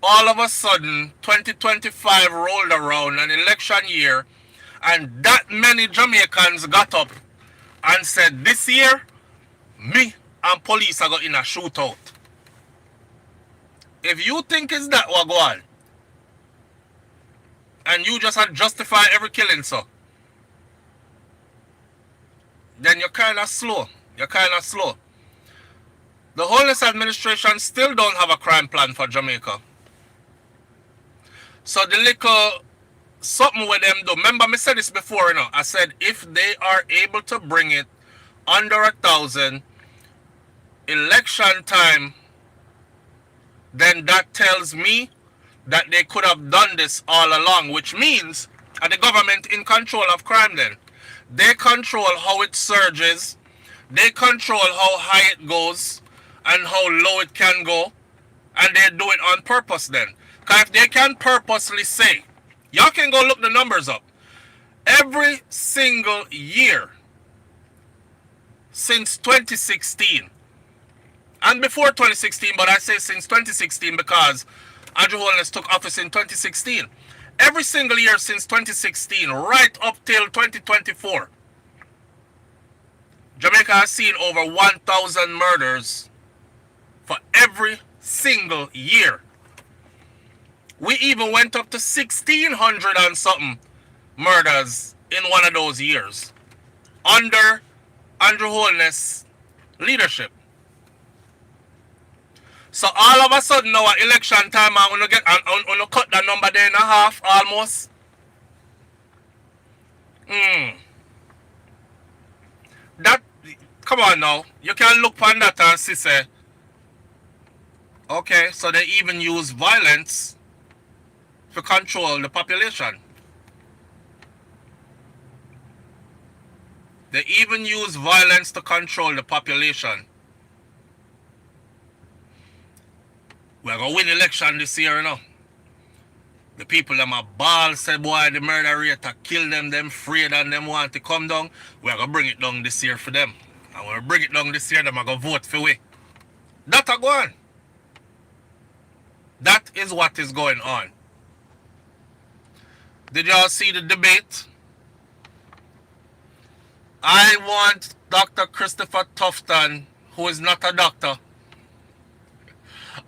all of a sudden 2025 rolled around, an election year, and that many Jamaicans got up and said, this year, me and police are going in a shootout. If you think it's that what go on, and you just justify every killing, so, then you're kind of slow. You're kind of slow. The Holness administration still don't have a crime plan for Jamaica. So the little something with them do. Remember me said this before, you know. I said if they are able to bring it under 1,000 election time, then that tells me that they could have done this all along, which means the government in control of crime then. They control how it surges, they control how high it goes and how low it can go, and they do it on purpose then. Because if they can purposely say, y'all can go look the numbers up, every single year since 2016, and before 2016, but I say since 2016 because Andrew Holness took office in 2016. Every single year since 2016, right up till 2024, Jamaica has seen over 1,000 murders for every single year. We even went up to 1,600 and something murders in one of those years under Andrew Holness' leadership. So all of a sudden now at election time I'm gonna cut that number there in half almost. That come on now. You can look on that and see say, okay, so they even use violence to control the population. They even use violence to control the population. We're going to win election this year, you know. The people them a ball say, boy, the murder rate to kill them afraid and them want to come down. We're going to bring it down this year for them. And when we bring it down this year, them are going to vote for we. That a go on. That is what is going on. Did y'all see the debate? I want Dr. Christopher Tufton, who is not a doctor.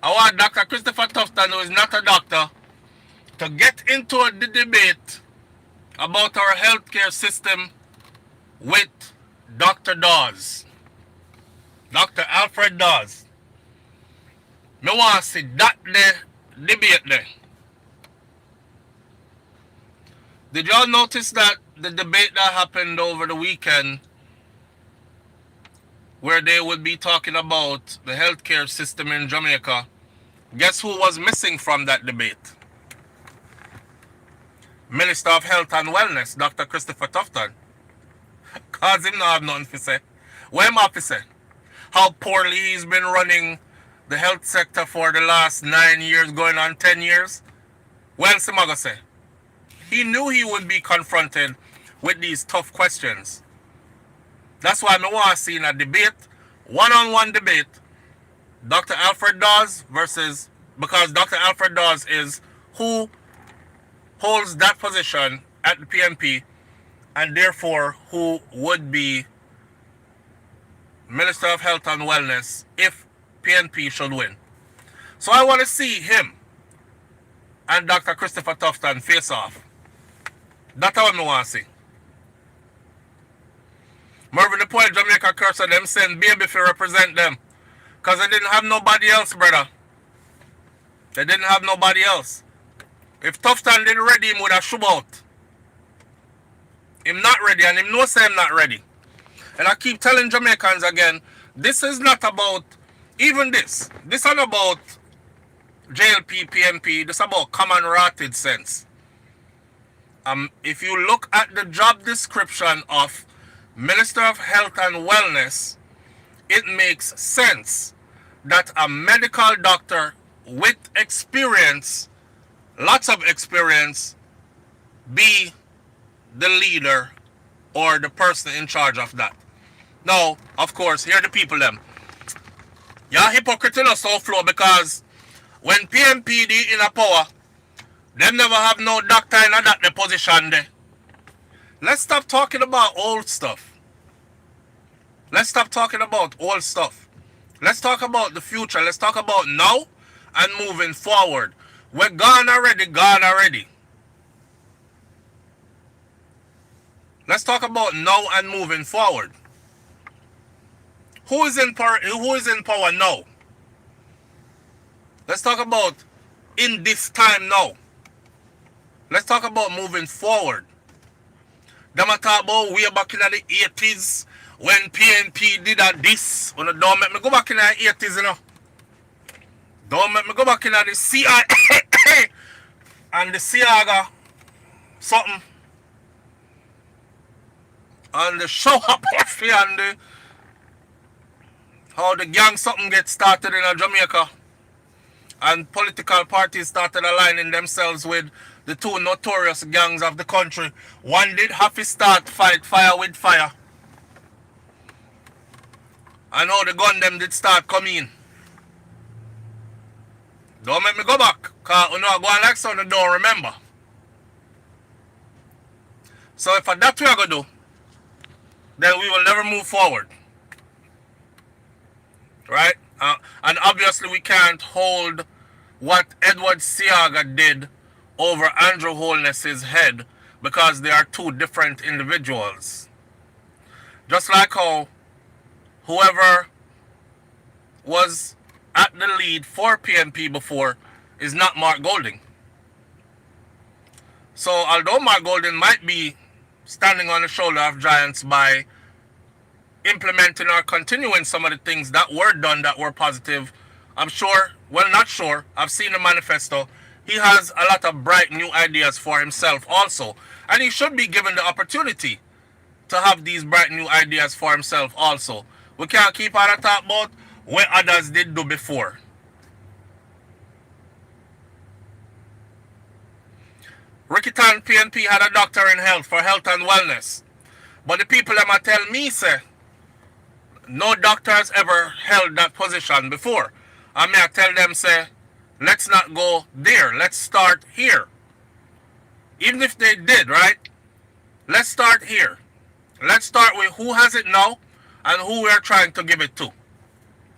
I want Dr. Christopher Tufton, who is not a doctor, to get into the debate about our healthcare system with Dr. Dawes. Dr. Alfred Dawes. Me want to see that debate there. Did y'all notice that the debate that happened over the weekend, where they would be talking about the healthcare system in Jamaica Guess who was missing from that debate? Minister of Health and Wellness, Dr. Christopher Tufton. Cause him not have nothing to say. What him have to say? How poorly he's been running the health sector for the last 9 years, going on 10 years? Well, Simago say. He knew he would be confronted with these tough questions. That's why I want to see in a debate, one-on-one debate, Dr. Alfred Dawes versus, because Dr. Alfred Dawes is who holds that position at the PNP, and therefore who would be Minister of Health and Wellness if PNP should win. So I want to see him and Dr. Christopher Tufton face off. That's what I want to see. Mervyn the Poet, Jamaica Cursor, them send baby to represent them. Because they didn't have nobody else, brother. They didn't have nobody else. If Tufton didn't ready, him would have shub out. Him not ready, and him knows him not ready. And I keep telling Jamaicans again, this is not about, even this. This is not about JLP, PNP. This is about common rotted sense. If you look at the job description of Minister of Health and Wellness, it makes sense that a medical doctor with experience, lots of experience, be the leader or the person in charge of that. Now, of course, here are the people them. You're hypocrite in a soul flow because when PMPD in a power, them never have no doctor in that the position there. Let's stop talking about old stuff. Let's stop talking about old stuff. Let's talk about the future. Let's talk about now and moving forward. We're gone already, gone already. Let's talk about now and moving forward. Who is in power now? Let's talk about in this time now. Let's talk about moving forward. Them a talk about way back in the 80s when PNP did a this. Don't make me go back in the 80s, you know. Don't make me go back in the CIA and the Siaga something. And the show up and the how the gang something get started in Jamaica. And political parties started aligning themselves with the two notorious gangs of the country. One did have to start fight fire with fire. And how the gun them did start coming. Don't make me go back, because you know I go on like so you don't remember. So if that's what we're going to do, then we will never move forward. Right? And obviously we can't hold what Edward Siaga did over Andrew Holness's head because they are two different individuals. Just like how whoever was at the lead for PNP before is not Mark Golding. So although Mark Golding might be standing on the shoulder of giants by implementing or continuing some of the things that were done that were positive, I'm sure, well not sure, I've seen the manifesto, he has a lot of bright new ideas for himself also. And he should be given the opportunity to have these bright new ideas for himself also. We can't keep on talking about what others did do before. Ricky Tan PNP had a doctor in health for health and wellness. But the people that might tell me say, no doctor has ever held that position before. I may tell them say, let's not go there. Let's start here. Even if they did, right? Let's start here. Let's start with who has it now and who we're trying to give it to.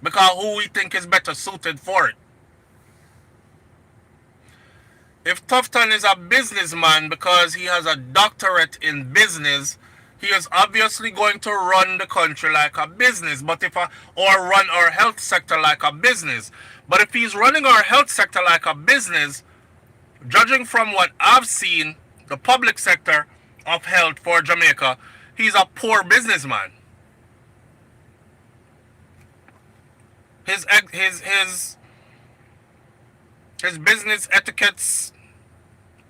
Because who we think is better suited for it. If Tufton is a businessman because he has a doctorate in business, he is obviously going to run the country like a business, or run our health sector like a business. But if he's running our health sector like a business, judging from what I've seen, the public sector of health for Jamaica, he's a poor businessman. His His business etiquettes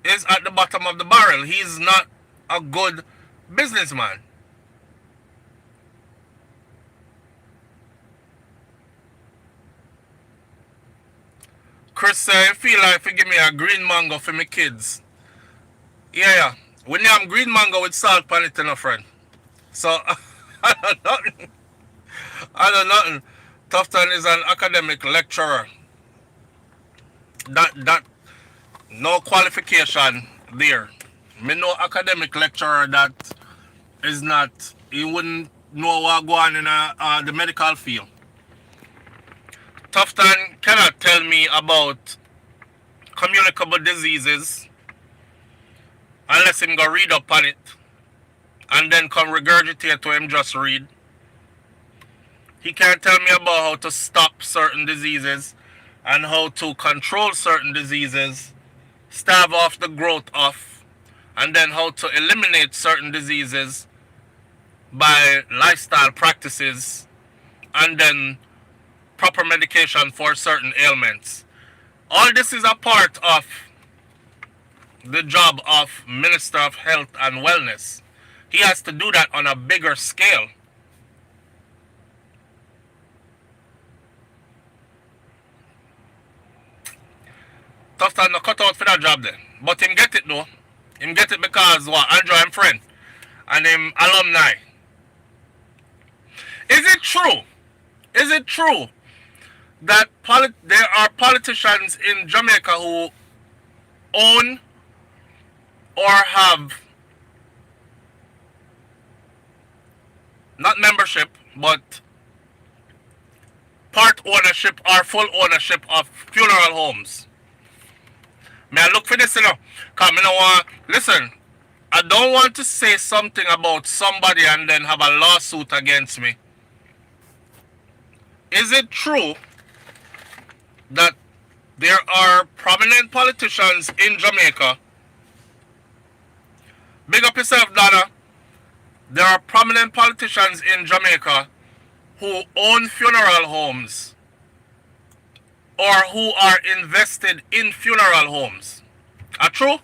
is at the bottom of the barrel. He's not a good businessman. Chris say, I feel like if you give me a green mango for my kids. Yeah. When you have green mango with salt on it, no friend. So, I don't know. I don't know. Tufton is an academic lecturer. That no qualification there. Me no academic lecturer that is not. He wouldn't know what go on in the medical field. Tufton cannot tell me about communicable diseases unless him go read up on it and then come regurgitate to him just read. He can't tell me about how to stop certain diseases and how to control certain diseases, stave off the growth of, and then how to eliminate certain diseases by lifestyle practices and then proper medication for certain ailments. All this is a part of the job of Minister of Health and Wellness. He has to do that on a bigger scale. Tough time to cut out for that job then. But him get it though. Him get it because what? Andrew him friend. And him alumni. Is it true? Is it true that there are politicians in Jamaica who own or have not membership but part ownership or full ownership of funeral homes? May I look for this, you know? Because I don't want, listen, I don't want to say something about somebody and then have a lawsuit against me. Is it true that there are prominent politicians in Jamaica? Big up yourself, Donna. There are prominent politicians in Jamaica who own funeral homes or who are invested in funeral homes. Are true?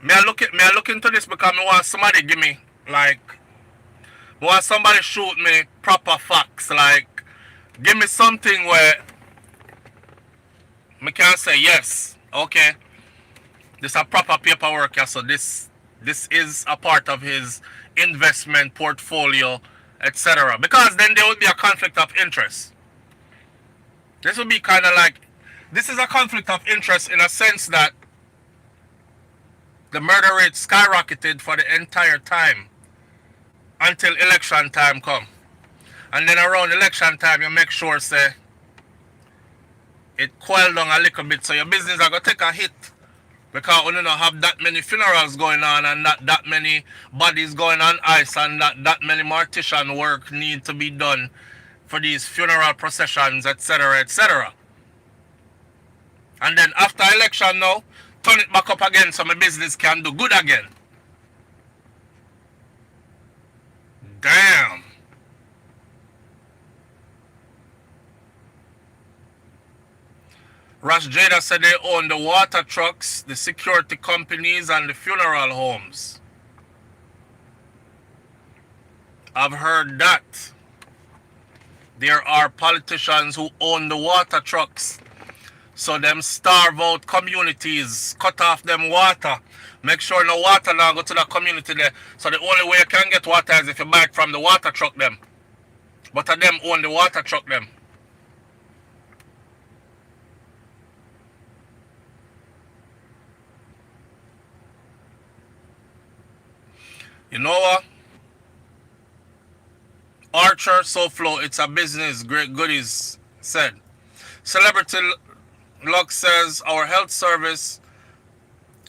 May I look into this because I want somebody give me like I want somebody shoot me proper facts, like give me something where I can say yes, okay, this is a proper paperwork, so this is a part of his investment portfolio, etc. Because then there would be a conflict of interest. This would be kind of like, this is a conflict of interest in a sense that the murder rate skyrocketed for the entire time until election time come. And then around election time, you make sure, say, it coil down a little bit, so your business are going to take a hit. Because we don't have that many funerals going on and not that many bodies going on ice and not that many mortician work need to be done for these funeral processions, etc., etc. And then after election now, turn it back up again so my business can do good again. Damn. Rush Jada said they own the water trucks, the security companies, and the funeral homes. I've heard that. There are politicians who own the water trucks. So them starve out communities, cut off them water. Make sure no water now go to the community there. So the only way you can get water is if you buy it from the water truck them. But them own the water truck them. You know what? Archer SoFlo, it's a business. Great goodies said. Celebrity Luck says our health service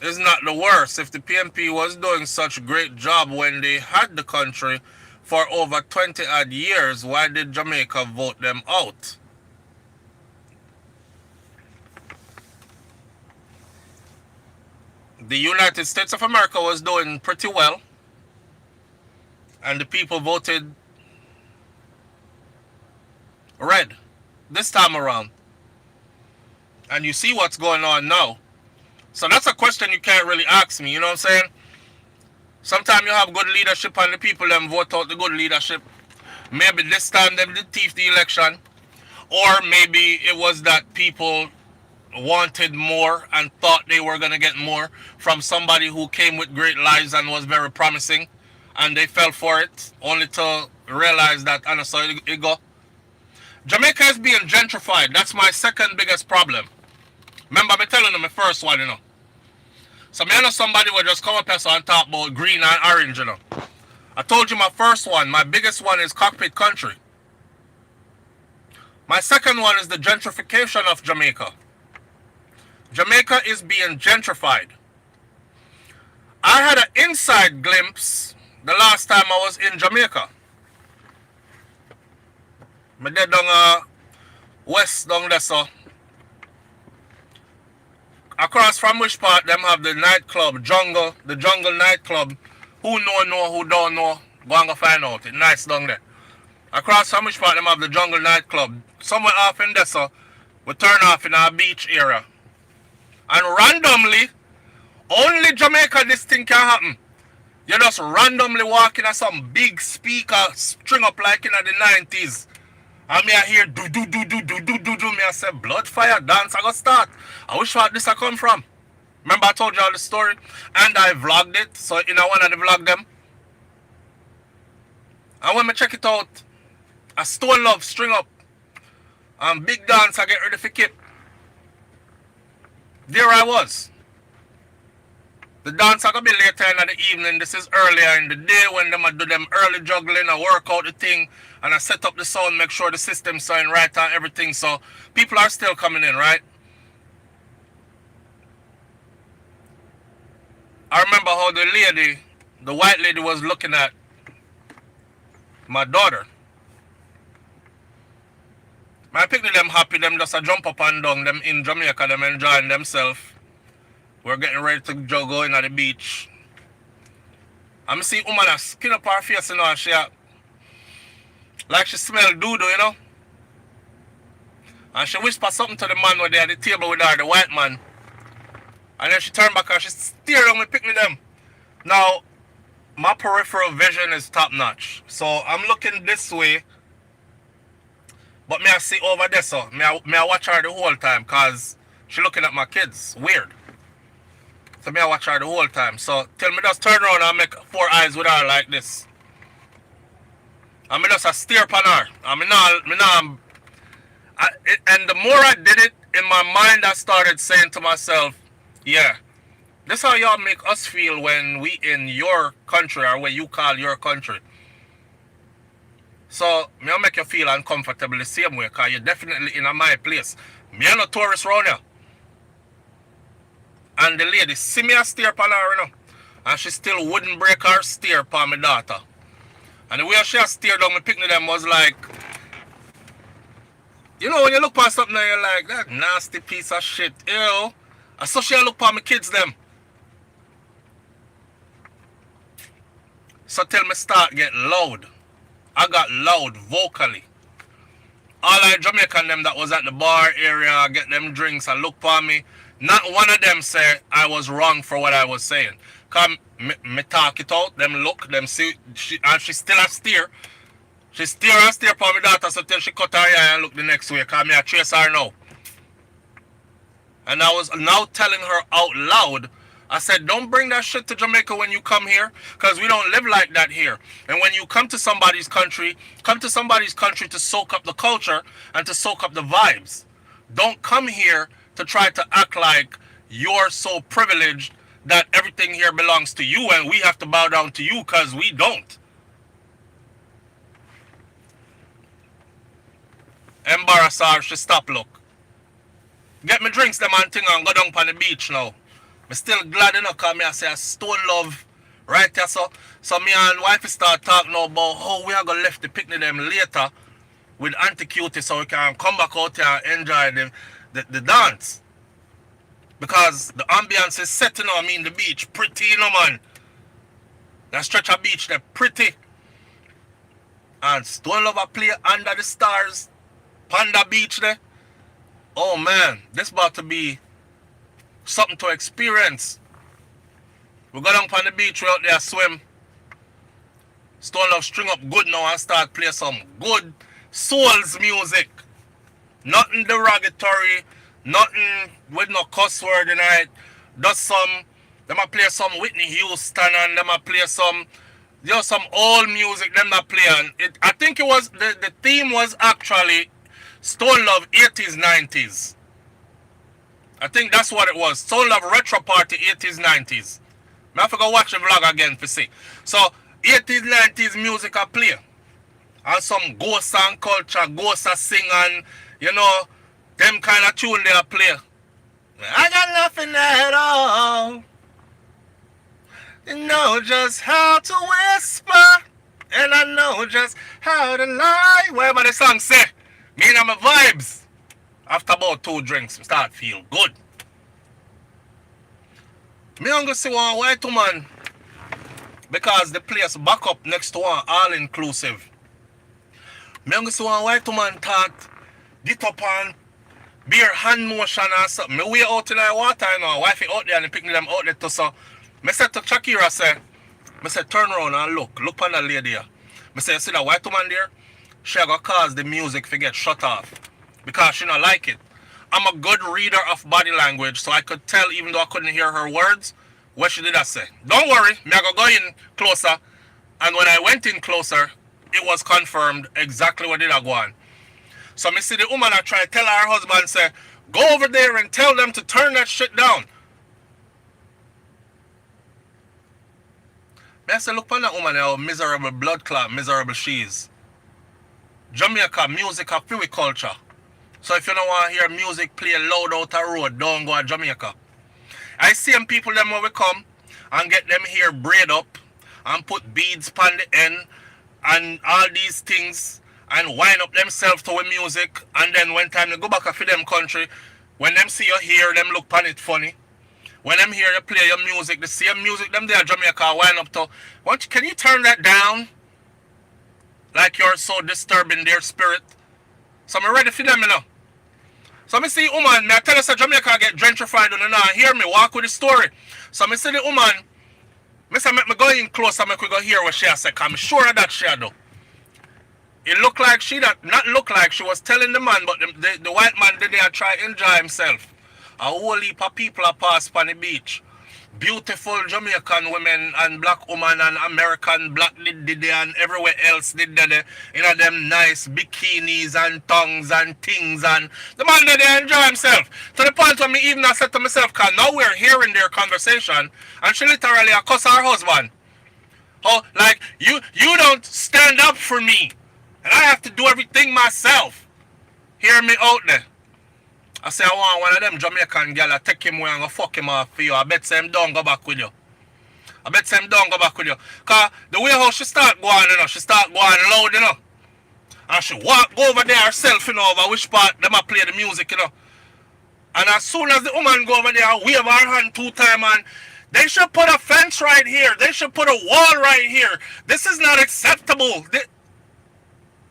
is not the worst. If the PMP was doing such a great job when they had the country for over 20 odd years, why did Jamaica vote them out? The United States of America was doing pretty well, and the people voted red this time around. And you see what's going on now. So that's a question you can't really ask me, you know what I'm saying? Sometimes you have good leadership and the people them vote out the good leadership. Maybe this time they did thief the election. Or maybe it was that people wanted more and thought they were going to get more from somebody who came with great lies and was very promising. And they fell for it only to realize that, and so it go. Jamaica is being gentrified. That's my second biggest problem. Remember me telling them the first one, you know. So me know somebody will just come up here and talk about green and orange, you know. I told you my first one, my biggest one is Cockpit country. My second one is the gentrification of Jamaica. Jamaica is being gentrified. I had an inside glimpse the last time I was in Jamaica. I did down west down there, so. Across from which part them have the nightclub, the jungle nightclub. Who know, who don't know, go and go find out. It's nice down there. Across from which part them have the jungle nightclub. Somewhere off in there, so we turn off in our beach area. And randomly, only Jamaica this thing can happen. You just randomly walking at some big speaker string up like in the 90s. And me I hear do. Me I say blood fire dance I go start. I wish what this I come from. Remember I told you all the story? And I vlogged it. So in one of the vlog them. And when I check it out, a Stone Love string up. And big dance I get ready for kip. There I was. The dance I gonna be later in the evening. This is earlier in the day when them I do them early juggling. I work out the thing and I set up the sound, make sure the system sound right and everything. So people are still coming in, right? I remember how the white lady was looking at my daughter. My picnic them happy, them just a jump up and down, them in Jamaica, them enjoying themselves. We're getting ready to go in at the beach. I'm see woman a skin up her face, you know, and she like she smell doo-doo, you know. And she whisper something to the man who there at the table with her, the white man. And then she turned back and she stared on me picnic them. Now, my peripheral vision is top notch. So I'm looking this way. But me I see over there, so me I watch her the whole time because she looking at my kids. Weird. So me I watch her the whole time. So tell me just turn around and make 4 eyes with her like this. And me just a stare upon her. And and the more I did it, in my mind I started saying to myself, yeah, this how y'all make us feel when we in your country or what you call your country. So me I make you feel uncomfortable the same way because you're definitely in my place. Me I'm not tourist around here. And the lady see me a stare upon her, you know. And she still wouldn't break her stare upon my daughter. And the way she stared down my picnic them was like, you know, when you look past something and you're like, that nasty piece of shit, ew. And so she look past my kids them. So till me start get loud. I got loud vocally. All the Jamaican them that was at the bar area, get them drinks and look for me. Not one of them say I was wrong for what I was saying. Come, me talk it out, them look, them see, and she still a steer. She steer and steer for my daughter so till she cut her eye and look the next way, because me a chase her now. And I was now telling her out loud, I said, don't bring that shit to Jamaica when you come here, because we don't live like that here. And when you come to somebody's country to soak up the culture and to soak up the vibes. Don't come here to try to act like you're so privileged that everything here belongs to you and we have to bow down to you because we don't. Embarrass her, she stop look. Get me drinks them and thing and go down on the beach now. I'm still glad enough because I say a Stone Love right here. So me and wife start talking now about how we are going to left the picnic them later with Auntie Cutie so we can come back out here and enjoy the dance. Because the ambience is set, you know, I mean the beach, pretty, you know, man. That stretch of beach, they're pretty. And Stone Lover play under the stars. Panda Beach there. Oh man, this about to be something to experience. We go down on the beach, we out there swim. Stone Love string up good now and start play some good souls music. Nothing derogatory, nothing with no cuss word in it. Just some, them a play some Whitney Houston and them a play some, some old music them not play. And I think it was, the theme was actually Stone Love 80s, 90s. I think that's what it was. Stone Love Retro Party 80s, 90s. I have to go watch the vlog again to see. So, 80s, 90s music I play. And some ghost and culture, ghost a sing and, them kind of tune they play. I got nothing at all. You know just how to whisper. And I know just how to lie. Whatever the song say. Me and my vibes. After about 2 drinks, I start feel good. Me I'm gonna see one white woman. Because the place back up next to one all-inclusive. Me I'm gonna see one white woman thought, get up and beer hand motion or something. Me way out in the water, wifey out there and picking them out there too. So, me said to Shakira, me said turn around and look on that lady here. Me say, you see that white woman there? She gonna cause the music to get shut off. Because she don't like it. I'm a good reader of body language, so I could tell even though I couldn't hear her words, what she did I say. Don't worry, me I go in closer. And when I went in closer, it was confirmed exactly what did I go on. So me see the woman I try to tell her husband, say, go over there and tell them to turn that shit down. Me I say, look on that woman, how miserable blood clot, miserable she is. Jamaica, music, a free culture. So if you don't want to hear music play loud out the road, don't go to Jamaica. I see them people them when we come and get them hair braid up and put beads on the end and all these things and wind up themselves to the music, and then when time they go back to them country, when them see you hear them look on it funny. When them hear you play your music, the same music them there Jamaica wind up to, can you turn that down? Like you're so disturbing their spirit. So I'm ready for them, So I see woman, I tell us that Jamaica get gentrified and hear me walk with the story. So I see the woman, I say make me go in close and make we go hear what she has said. I'm sure of that she do. It looked like not look like she was telling the man, but the white man did there try to enjoy himself. A whole heap of people are passed on the beach. Beautiful Jamaican women and black women and American black did there and everywhere else did there. Them nice bikinis and tongues and things, and the man did there enjoy himself. To the point where me even I said to myself, cause now we're hearing their conversation and she literally cuss her husband. Oh, like you don't stand up for me. And I have to do everything myself. Hear me out there. I say I want one of them Jamaican girl, I take him away and go fuck him off for you. I bet say him don't go back with you. Cause the way how she start going, she start going loud, And she go over there herself, over which part them a play the music, And as soon as the woman go over there, wave her hand 2 times and they should put a fence right here. They should put a wall right here. This is not acceptable.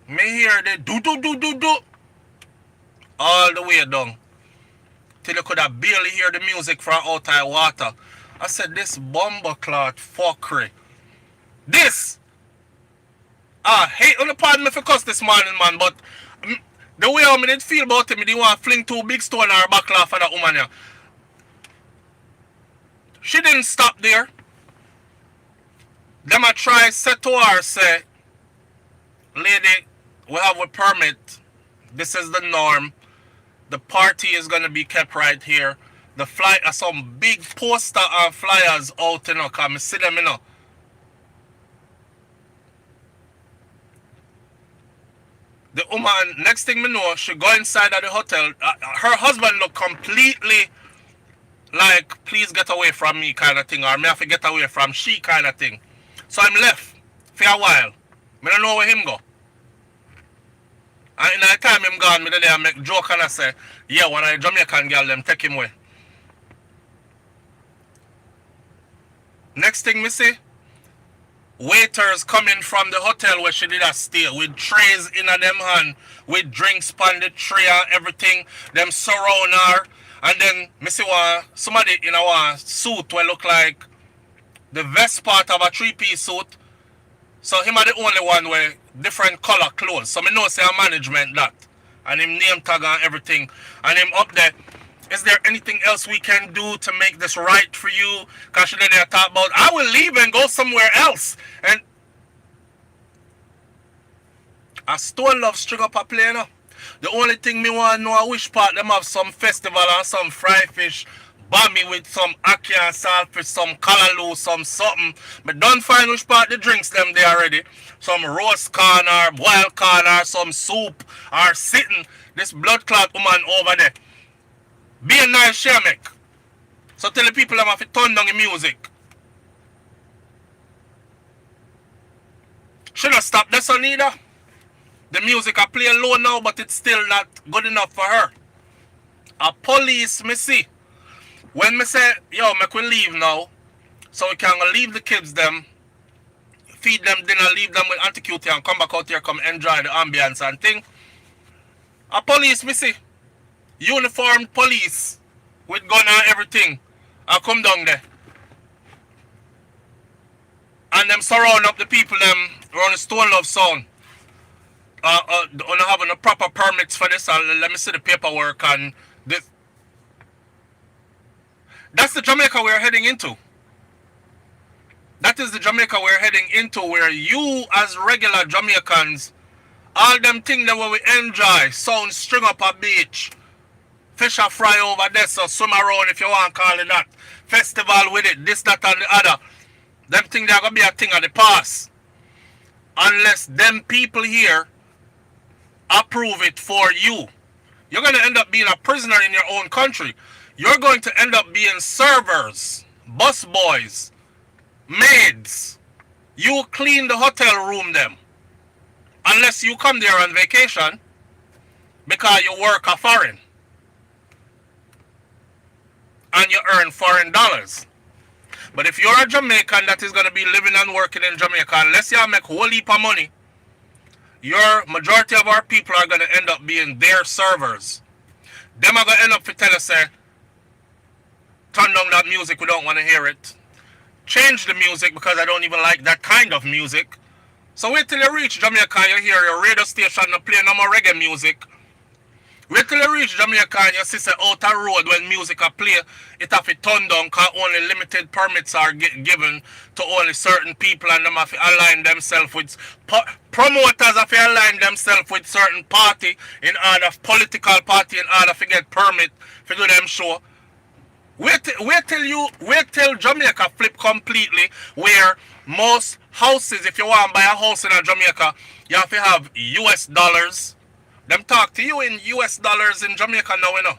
Me hear the do. All the way down. Till you could have barely hear the music from out of water. I said, this bumbleclot fuckery. This. Hate on the pardon me for cuss this morning, man, but the way I did feel about him, I didn't want to fling 2 big stone or back laugh at that woman here. She didn't stop there. Them I try say to her, say, lady, we have a permit. This is the norm. The party is going to be kept right here. The some big poster and flyers out, come see them, The woman, next thing me know, she go inside of the hotel. Her husband look completely like, please get away from me kind of thing, or me have to get away from she kind of thing. So I'm left for a while. I don't know where him go. And in the time him gone, me there make joke and I say, yeah, one of the Jamaican girl them take him away. Next thing me see, waiters coming from the hotel where she did a stay with trays in a them hand, with drinks on the tray and everything. Them surround her. And then me see somebody in a suit will look like the vest part of a three-piece suit. So him are the only one with different color clothes. So me know say a management that. And him name tag and everything. And him up there. Is there anything else we can do to make this right for you? Because then they talk about, I will leave and go somewhere else. And I still love string up a plane. The only thing me want to know, I wish part them have some festival and some fry fish, bammy with some ackee and saltfish, some callaloo, some something. But don't find which part the drinks them there already. Some roast corn or boiled corn or some soup or sitting. This blood clot woman over there. Be a nice share make. So tell the people I'm have to turn down the music. Should have stopped this one either. The music I play low now, but it's still not good enough for her. A police me see. When me say, yo, make we leave now, so we can leave the kids them, feed them dinner, leave them with Auntie Cutie and come back out here, come enjoy the ambience and thing. A police me see. Uniformed police with gun and everything. I come down there. And them surround up the people them around the Stone Love Sound. On having the proper permits for this. Let me see the paperwork and this. That's the Jamaica we're heading into. That is the Jamaica we're heading into, where you as regular Jamaicans, all them things that we enjoy, sound string up a beach, fish a fry over there, so swim around if you want to call it that. Festival with it, this, that, and the other. Them things they're going to be a thing of the past. Unless them people here approve it for you. You're going to end up being a prisoner in your own country. You're going to end up being servers, bus boys, maids. You clean the hotel room them. Unless you come there on vacation because you work a foreign. And you earn foreign dollars. But if you're a Jamaican that is going to be living and working in Jamaica, unless you make a whole heap of money, your majority of our people are going to end up being their servers. Them are going to end up to tell us, say, turn down that music, we don't want to hear it. Change the music because I don't even like that kind of music. So wait till you reach Jamaica, you hear your radio station play no more reggae music. Wait till you reach Jamaica and you see say out a road when music are play, it have to turn down because only limited permits are given to only certain people, and them have to align themselves with promoters have to align themselves with certain party in order, political party, in order to get permit to do them show. Wait till Jamaica flip completely, where most houses, if you want to buy a house in Jamaica, you have to have US dollars. Them talk to you in US dollars in Jamaica now, you know.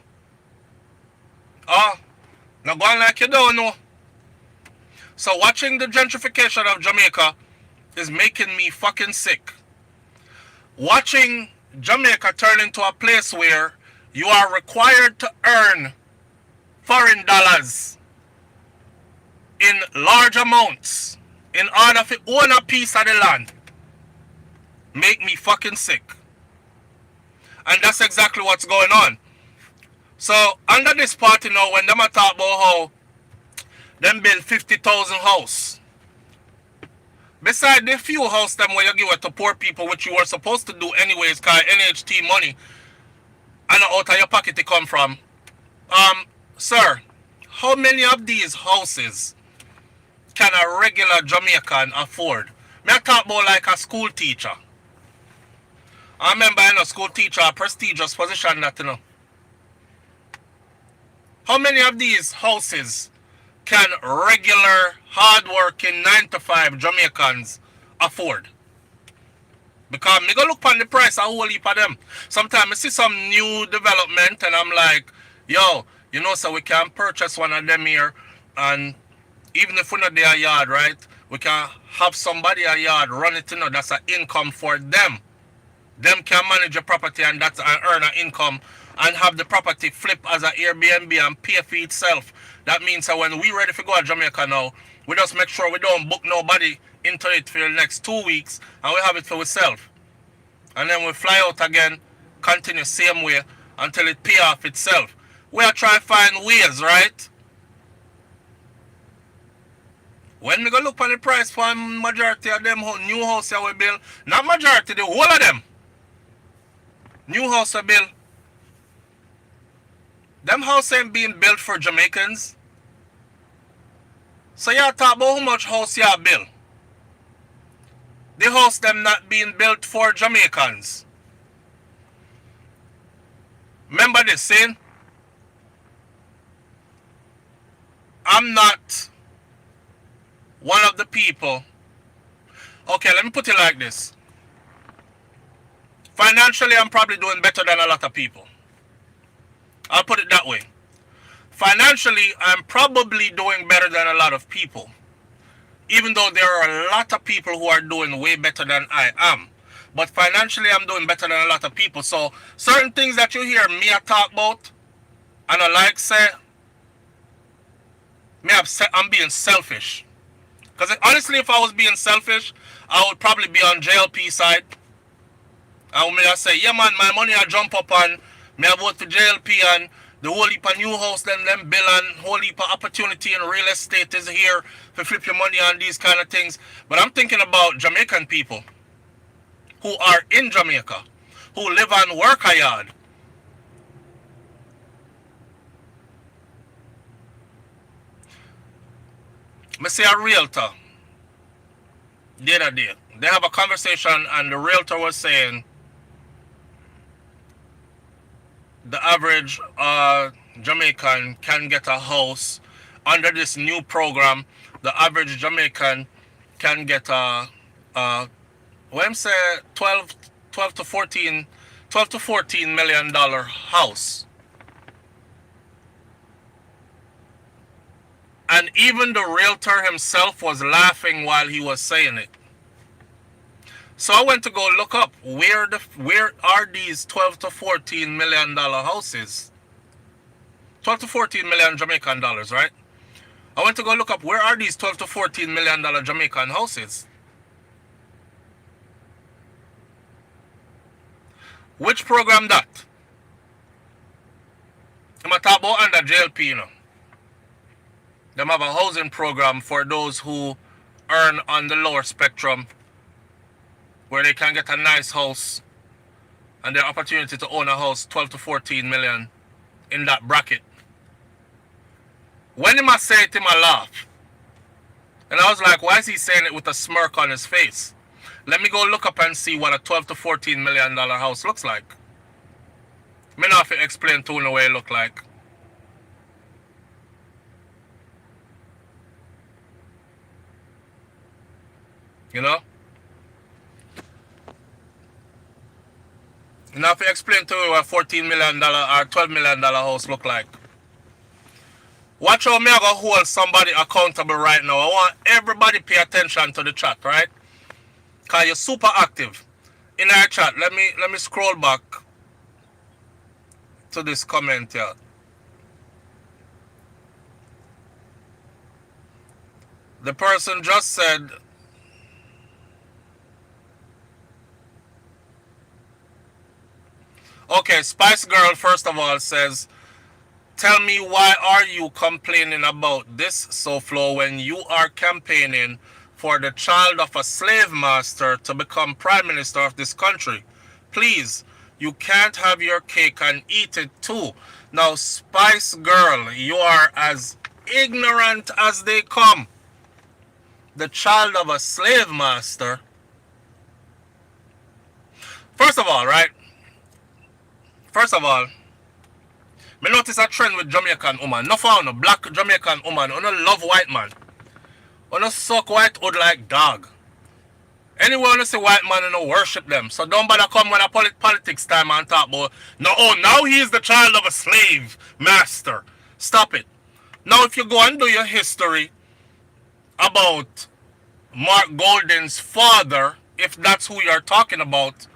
Now go on like you don't know. So watching the gentrification of Jamaica is making me fucking sick. Watching Jamaica turn into a place where you are required to earn foreign dollars in large amounts in order to own a piece of the land make me fucking sick. And that's exactly what's going on. So under this party now, when them a talk about how them build 50,000 house, beside the few house them where you give it to poor people, which you were supposed to do anyways, cause NHT money and out of your pocket to come from. Sir, how many of these houses can a regular Jamaican afford? Me I talk about like a school teacher. I remember a school teacher, a prestigious position that, you know. How many of these houses can regular, hard-working, 9-to-5 Jamaicans afford? Because me go look on the price a whole heap of them. Sometimes I see some new development and I'm like, yo, you know, so we can purchase one of them here, and even if we're not there a yard, right, we can have somebody a yard run it, you know, that's an income for them. Them can manage a property and that's earn an income and have the property flip as an Airbnb and pay for itself. That means that when we ready to go to Jamaica now, we just make sure we don't book nobody into it for the next 2 weeks and we have it for ourselves. And then we fly out again, continue same way until it pay off itself. We are trying to find ways, right? When we go look on the price for majority of them new house that we build, not majority, the whole of them, new house we build, them house ain't being built for Jamaicans. So y'all talk about how much house y'all build. The house them not being built for Jamaicans. Remember this saying? I'm not one of the people. Okay, let me put it like this. Financially, I'm probably doing better than a lot of people. I'll put it that way. Financially, I'm probably doing better than a lot of people. Even though there are a lot of people who are doing way better than I am. But financially, I'm doing better than a lot of people. So, certain things that you hear me talk about, and I like say, I'm being selfish. Because honestly, if I was being selfish, I would probably be on JLP side. And I say, yeah man, my money I jump up on, me I vote for JLP and the whole heap of new house, then them bill and whole heap of opportunity in real estate is here to flip your money on these kind of things. But I'm thinking about Jamaican people who are in Jamaica, who live and work hard. I see a realtor the other day. They have a conversation and the realtor was saying the average Jamaican can get a house under this new program. The average Jamaican can get a what I'm saying 12 to 14 million dollar house. And even the realtor himself was laughing while he was saying it. So I went to go look up where are these 12 to 14 million dollar houses? 12 to 14 million Jamaican dollars, right? I went to go look up where are these 12 to 14 million dollar Jamaican houses? Which program that? I'm talking about under JLP, you know. Them have a housing program for those who earn on the lower spectrum, where they can get a nice house and the opportunity to own a house 12 to 14 million in that bracket. When he must say it, I laugh. And I was like, why is he saying it with a smirk on his face? Let me go look up and see what a 12 to 14 million dollar house looks like. Me not have to explain to you the way it look like. You know? You have to explain to you what a $14 million or $12 million house look like. Watch how me I go hold somebody accountable right now. I want everybody pay attention to the chat, right? Because you're super active. In our chat, let me scroll back to this comment here. The person just said, okay, Spice Girl first of all says, tell me why are you complaining about this so Flo when you are campaigning for the child of a slave master to become prime minister of this country? Please, you can't have your cake and eat it too. Now, Spice Girl, you are as ignorant as they come. The child of a slave master. First of all, right? First of all, me notice a trend with Jamaican woman. No for no black Jamaican woman. You no love white man. You no suck white hood like dog. Anyone who say white man, you no worship them. So don't bother come when a politics time and talk about, no, oh, now he is the child of a slave master. Stop it. Now if you go and do your history about Mark Golding's father, if that's who you're talking about,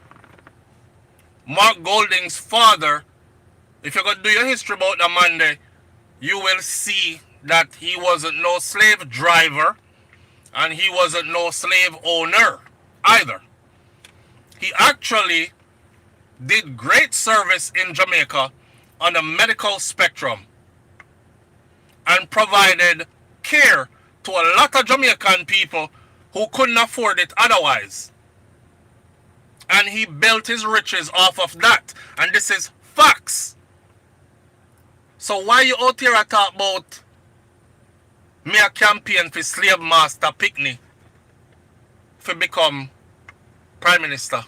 Mark Golding's father, if you're going to do your history about the man there, you will see that he wasn't no slave driver And he wasn't no slave owner either. He actually did great service in Jamaica on the medical spectrum and provided care to a lot of Jamaican people who couldn't afford it otherwise. And he built his riches off of that. And this is facts. So why you out here talk about me a campaign for slave master Pickney to become prime minister?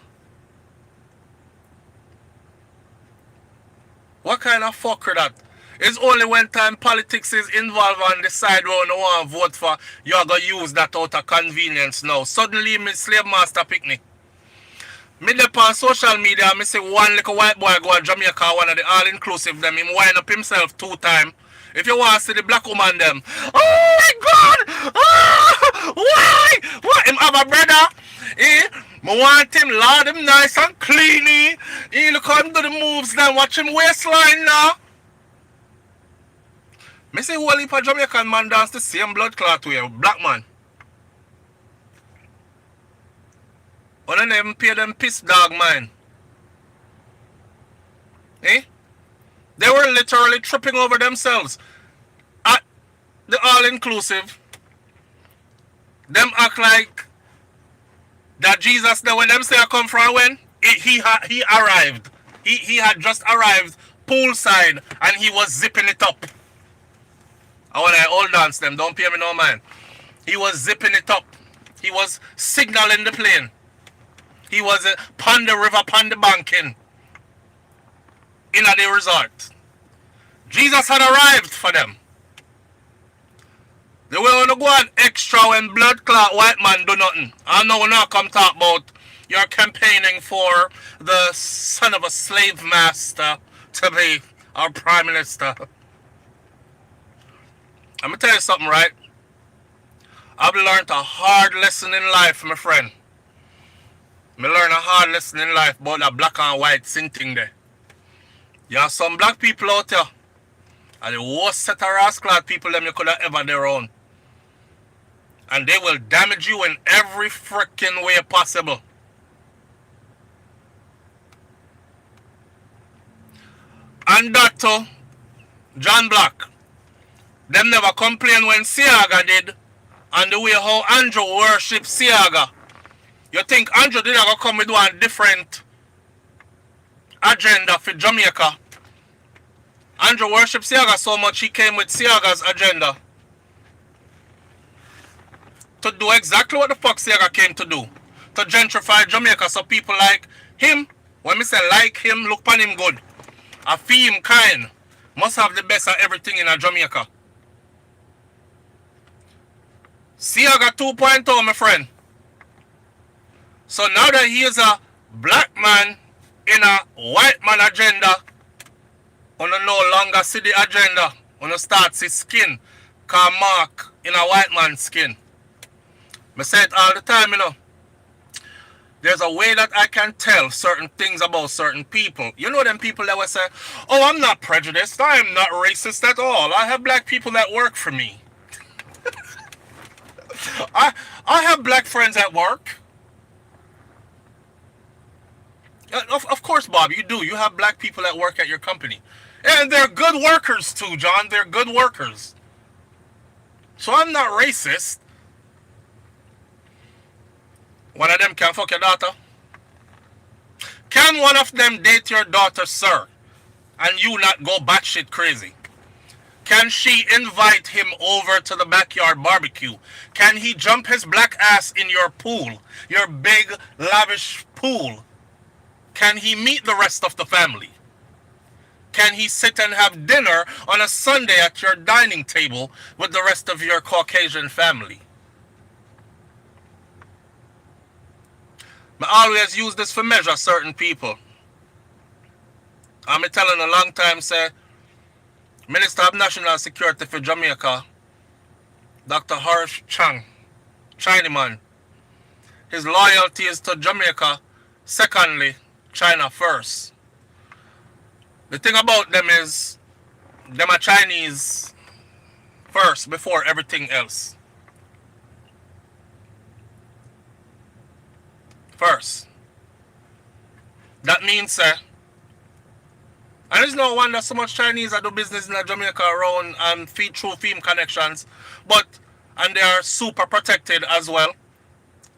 What kind of fucker that? It's only when time politics is involved and decide where you want to vote for, you're going to use that out of convenience now. Suddenly, me slave master Pickney. Me dey on social media, me see one little white boy go to Jamaica, one of the all-inclusive them, him wind up himself 2 times. If you want to see the black woman them, oh my God! Oh, why? What? Him have a brother? Me want him, Lord, him nice and cleany. Look how him do the moves then, watch him waistline now. Me see whole heap of Jamaican man dance the same blood clot way, black man. One of them pay them piss dog man. They were literally tripping over themselves at the all-inclusive. Them act like that Jesus, that when them say I come from when, he arrived. He had just arrived poolside and he was zipping it up. I want to hold dance them, don't pay me no mind. He was zipping it up. He was signaling the plane. He was pon the river, pon the banking in the resort. Jesus had arrived for them. They were going to go on extra when blood clot white man do nothing. I know we're not come talk about you're campaigning for the son of a slave master to be our prime minister. I'm going to tell you something, right? I've learned a hard lesson in life, my friend. Me learn a hard lesson in life about that black and white sin thing there. You have some black people out there, and the worst set of rascal people them you could have ever their own. And they will damage you in every freaking way possible. And that too, John Black, them never complain when Siaga did, and the way how Andrew worshipped Siaga. You think Andrew did not come with one different agenda for Jamaica? Andrew worshipped Siaga so much he came with Siaga's agenda to do exactly what the fuck Siaga came to do. To gentrify Jamaica so people like him, when me say like him, look upon him good. A fee him kind, must have the best of everything in a Jamaica. Siaga 2.0, my friend. So now that he is a black man in a white man agenda, on no longer see the agenda, on start see skin, can mark in a white man's skin. I say it all the time, you know. There's a way that I can tell certain things about certain people. You know them people that will say, oh, I'm not prejudiced, I am not racist at all. I have black people that work for me. I have black friends at work. Of course, Bob, you do. You have black people that work at your company. And they're good workers too, John. They're good workers. So I'm not racist. One of them can fuck your daughter. Can one of them date your daughter, sir? And you not go batshit crazy? Can she invite him over to the backyard barbecue? Can he jump his black ass in your pool? Your big, lavish pool? Can he meet the rest of the family? Can he sit and have dinner on a Sunday at your dining table with the rest of your Caucasian family? I always use this for measure certain people. I'm telling a long time, say, Minister of National Security for Jamaica, Dr. Horace Chang, Chinaman. His loyalty is to Jamaica, secondly, China first. The thing about them is, them are Chinese first before everything else. first. That means, and it's no wonder so much Chinese that do business in Jamaica around and feed through film connections, and they are super protected as well.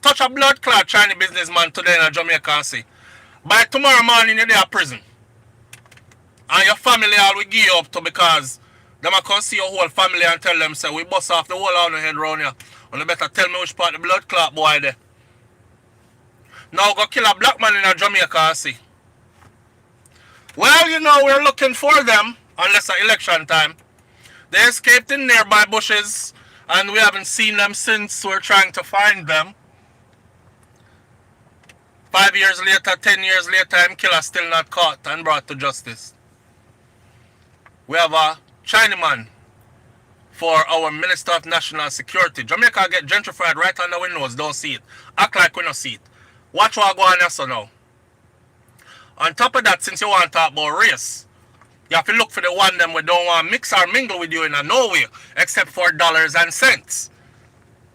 Touch a blood clot Chinese businessman today in Jamaica and see, by tomorrow morning you're there prison. And your family all will give you up to because them a come see your whole family and tell them, say, we bust off the whole on the head round here. And you better tell me which part the blood clot boy there. Now go kill a black man in Jamaica and see. Well, you know, we're looking for them, unless it's election time. They escaped in nearby bushes, and we haven't seen them since. We're trying to find them. 5 years later, 10 years later, them killer still not caught and brought to justice. We have a Chinaman for our Minister of National Security. Jamaica get gentrified right under our nose, don't see it. Act like we don't see it. Watch what go on here so now. On top of that, since you want to talk about race, you have to look for the one them we don't want to mix or mingle with you in no way, except for dollars and cents.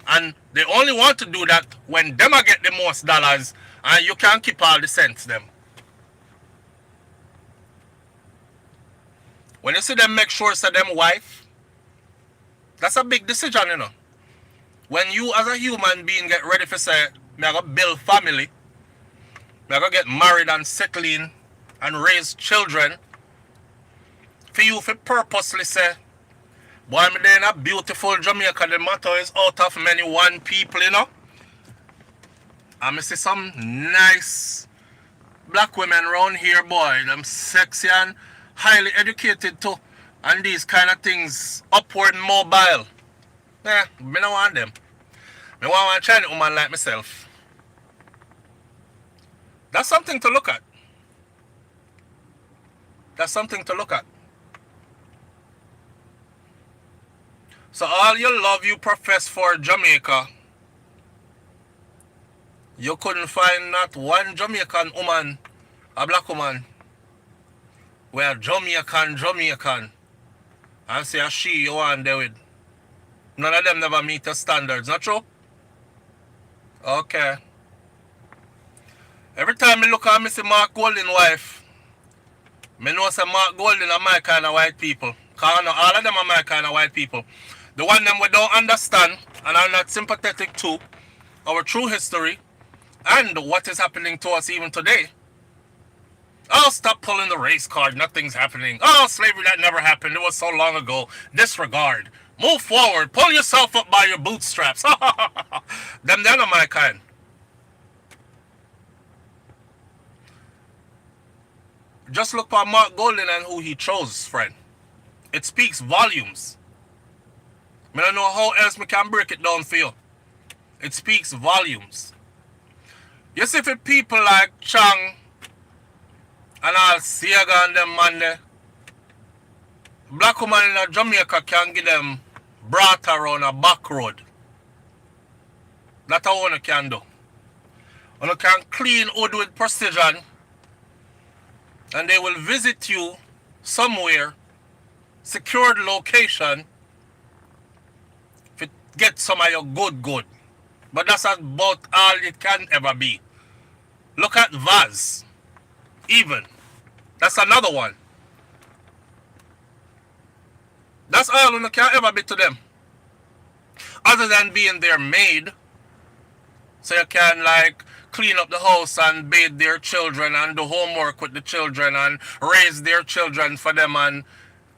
And they only want to do that when them get the most dollars and you can't keep all the cents them. When you see them make sure so them wife, that's a big decision, you know. When you as a human being get ready for say, me I go build family, me I go get married and settle in and raise children, for you to purposely say, boy, me there in a beautiful Jamaica, the motto is out of many one people, you know. And I see some nice black women around here, boy, them sexy and highly educated too, and these kind of things, upward mobile. Yeah, me don't want them. Me want a Chinese woman like myself. That's something to look at. That's something to look at. So all your love you profess for Jamaica, you couldn't find not one Jamaican woman, a black woman, where Jamaican, and say a she you want there with. None of them never meet the standards, not true? Okay. Every time I look at me see Mark Golding wife, me know say Mark Golding are my kind of white people. Because I know all of them are my kind of white people. The one them we don't understand and are not sympathetic to our true history and what is happening to us even today. Oh, stop pulling the race card. Nothing's happening. Oh, slavery, that never happened. It was so long ago. Disregard. Move forward. Pull yourself up by your bootstraps. Them, they're not my kind. Just look for Mark Golding and who he chose, friend. It speaks volumes. I don't know how else we can break it down for you. It speaks volumes. You see, for people like Chang and all Siega and them man there, black woman in Jamaica can give them brought around a back road. That's all one can do. One can clean wood with precision and they will visit you somewhere, secured location, to get some of your good. But that's about all it can ever be. Look at Vaz. Even. That's another one. That's all you can ever be to them. Other than being their maid. So you can like clean up the house and bathe their children and do homework with the children and raise their children for them and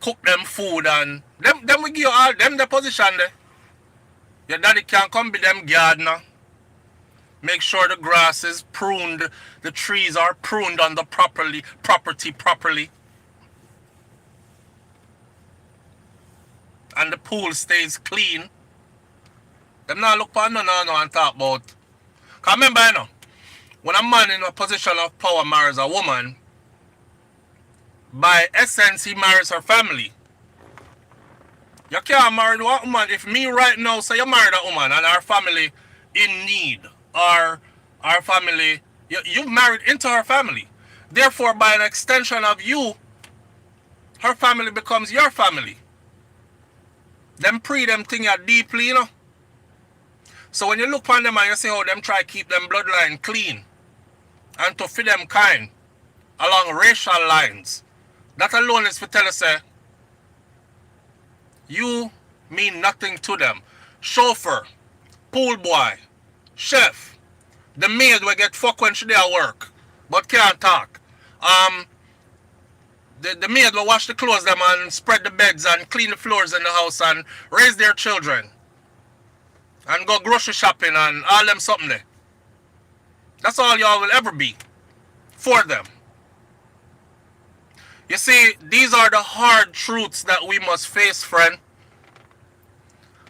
cook them food and them we give you all them the position there. Your daddy can come be them gardener. Make sure the grass is pruned, the trees are pruned on the property properly. And the pool stays clean. Them not look for no and talk about. Cause remember, you know, when a man in a position of power marries a woman, by essence he marries her family. You can't marry one woman. If me right now say you married a woman and her family in need, or our family, you've married into her family. Therefore, by an extension of you, her family becomes your family. Them thing are deeply, you know. So when you look on them and you see how them try to keep them bloodline clean, and to feed them kind along racial lines. That alone is for tell us, you mean nothing to them. Chauffeur, pool boy, chef, the maid will get fucked when she there at work, but can't talk. The maid will wash the clothes them and spread the beds and clean the floors in the house and raise their children. And go grocery shopping and all them something there. That's all y'all will ever be for them. You see, these are the hard truths that we must face, friend.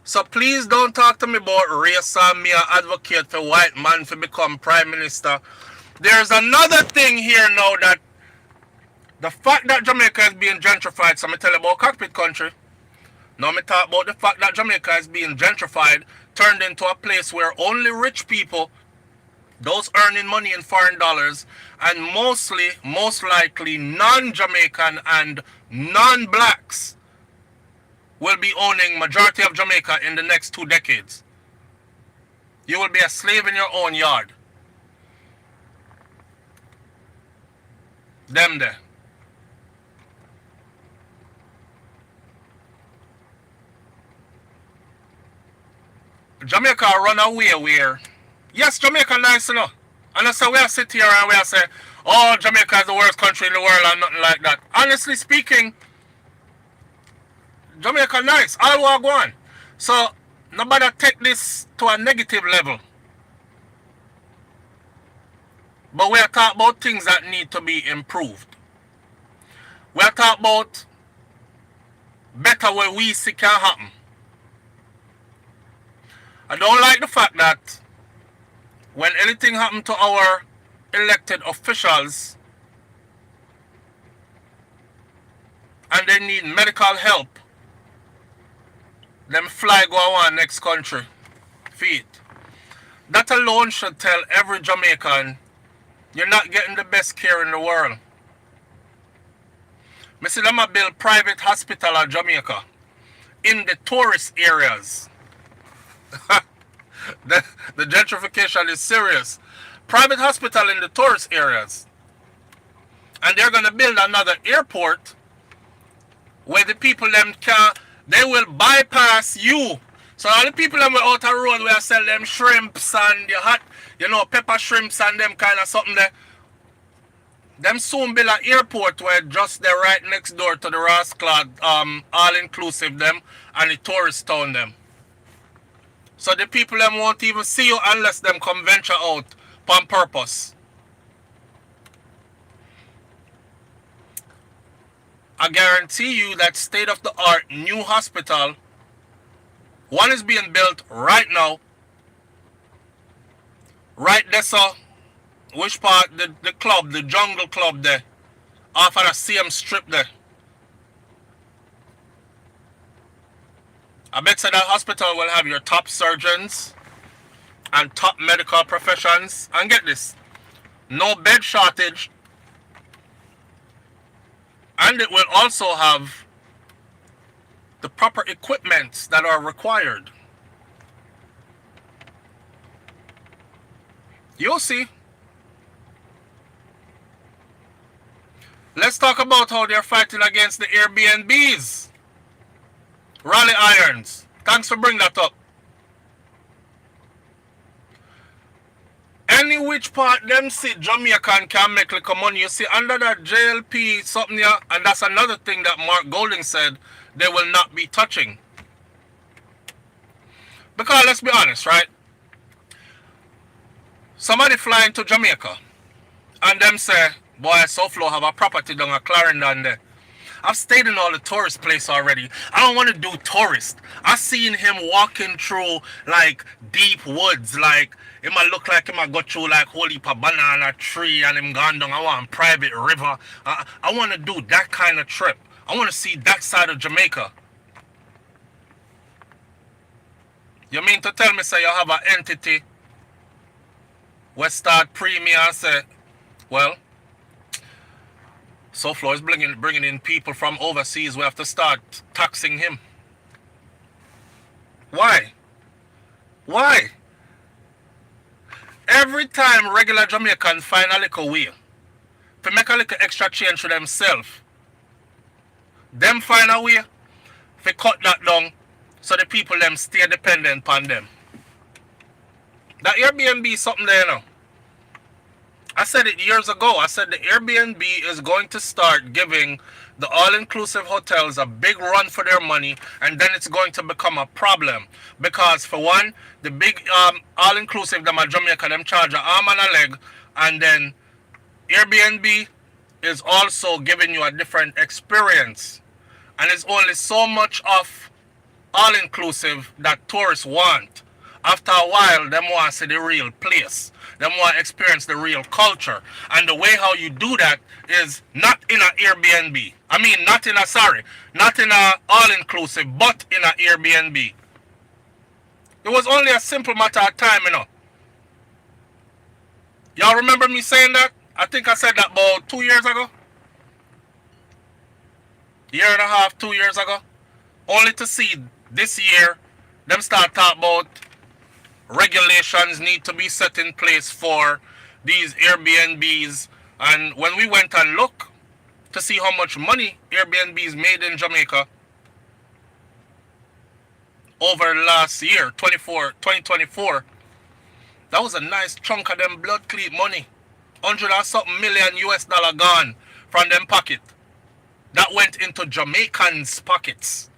So please don't talk to me about race and me advocate for white man to become prime minister. There's another thing here now, that the fact that Jamaica is being gentrified, so me tell you about Cockpit country. Now me talk about the fact that Jamaica is being gentrified, turned into a place where only rich people, those earning money in foreign dollars, and most likely non-Jamaican and non-blacks will be owning majority of Jamaica in the next 2 decades. You will be a slave in your own yard. Them there. Jamaica run away where, yes, Jamaica nice enough. And so we are sit here and we are say, oh, Jamaica is the worst country in the world and nothing like that. Honestly speaking, Jamaica nice. All walk on. So nobody take this to a negative level. But we are talking about things that need to be improved. We are talking about better where we see can happen. I don't like the fact that when anything happens to our elected officials and they need medical help, them fly go on next country. Feet. That alone should tell every Jamaican you're not getting the best care in the world. Me see them a build private hospital in Jamaica in the tourist areas. the gentrification is serious. Private hospital in the tourist areas. And they're going to build another airport where the people them can, they will bypass you. So all the people them will out the road where sell them shrimps and the hot, pepper shrimps and them kind of something there. Them soon build an airport where just they're right next door to the Rasclad, all inclusive them and the tourist town them. So the people them won't even see you unless them come venture out on purpose. I guarantee you that state-of-the-art new hospital, one is being built right now. Right there, so which part? The club, the jungle club there. Off of the CM strip there. I bet that hospital will have your top surgeons and top medical professions. And get this, no bed shortage. And it will also have the proper equipment that are required. You'll see. Let's talk about how they're fighting against the Airbnbs. Raleigh Irons. Thanks for bringing that up. Any which part them see Jamaican can make like money. You see, under that JLP something here, and that's another thing that Mark Golding said they will not be touching. Because let's be honest, right? Somebody flying to Jamaica and them say, boy, SoFlo have a property down at Clarendon there. I've stayed in all the tourist places already. I don't want to do tourist. I seen him walking through like deep woods, like it might look like he might go through like whole heap of banana tree and him gone down. I want private river. I want to do that kind of trip. I want to see that side of Jamaica. You mean to tell me, say you have an entity where start premium and say, well, SoFlo is bringing in people from overseas. We have to start taxing him. Why? Why? every time regular Jamaicans find a little way to make a little extra change for themselves, them find a way to cut that down so the people them stay dependent on them. That Airbnb is something there, you know. I said it years ago. I said the Airbnb is going to start giving the all-inclusive hotels a big run for their money, and then it's going to become a problem. Because for one, the big all-inclusive, them at Jamaica, them charge an arm and a leg, and then Airbnb is also giving you a different experience. And it's only so much of all-inclusive that tourists want. After a while, them want to see the real place. Them want to experience the real culture. And the way how you do that is not in an Airbnb. I mean, not in a all-inclusive, but in an Airbnb. It was only a simple matter of time, you know. Y'all remember me saying that? I think I said that about 2 years ago. Year and a half, 2 years ago. Only to see this year, them start talking about regulations need to be set in place for these Airbnbs. And when we went and looked to see how much money Airbnbs made in Jamaica over last year, 2024, that was a nice chunk of them blood clean money. 100 or something million US dollar gone from them pocket. That went into Jamaicans' pockets.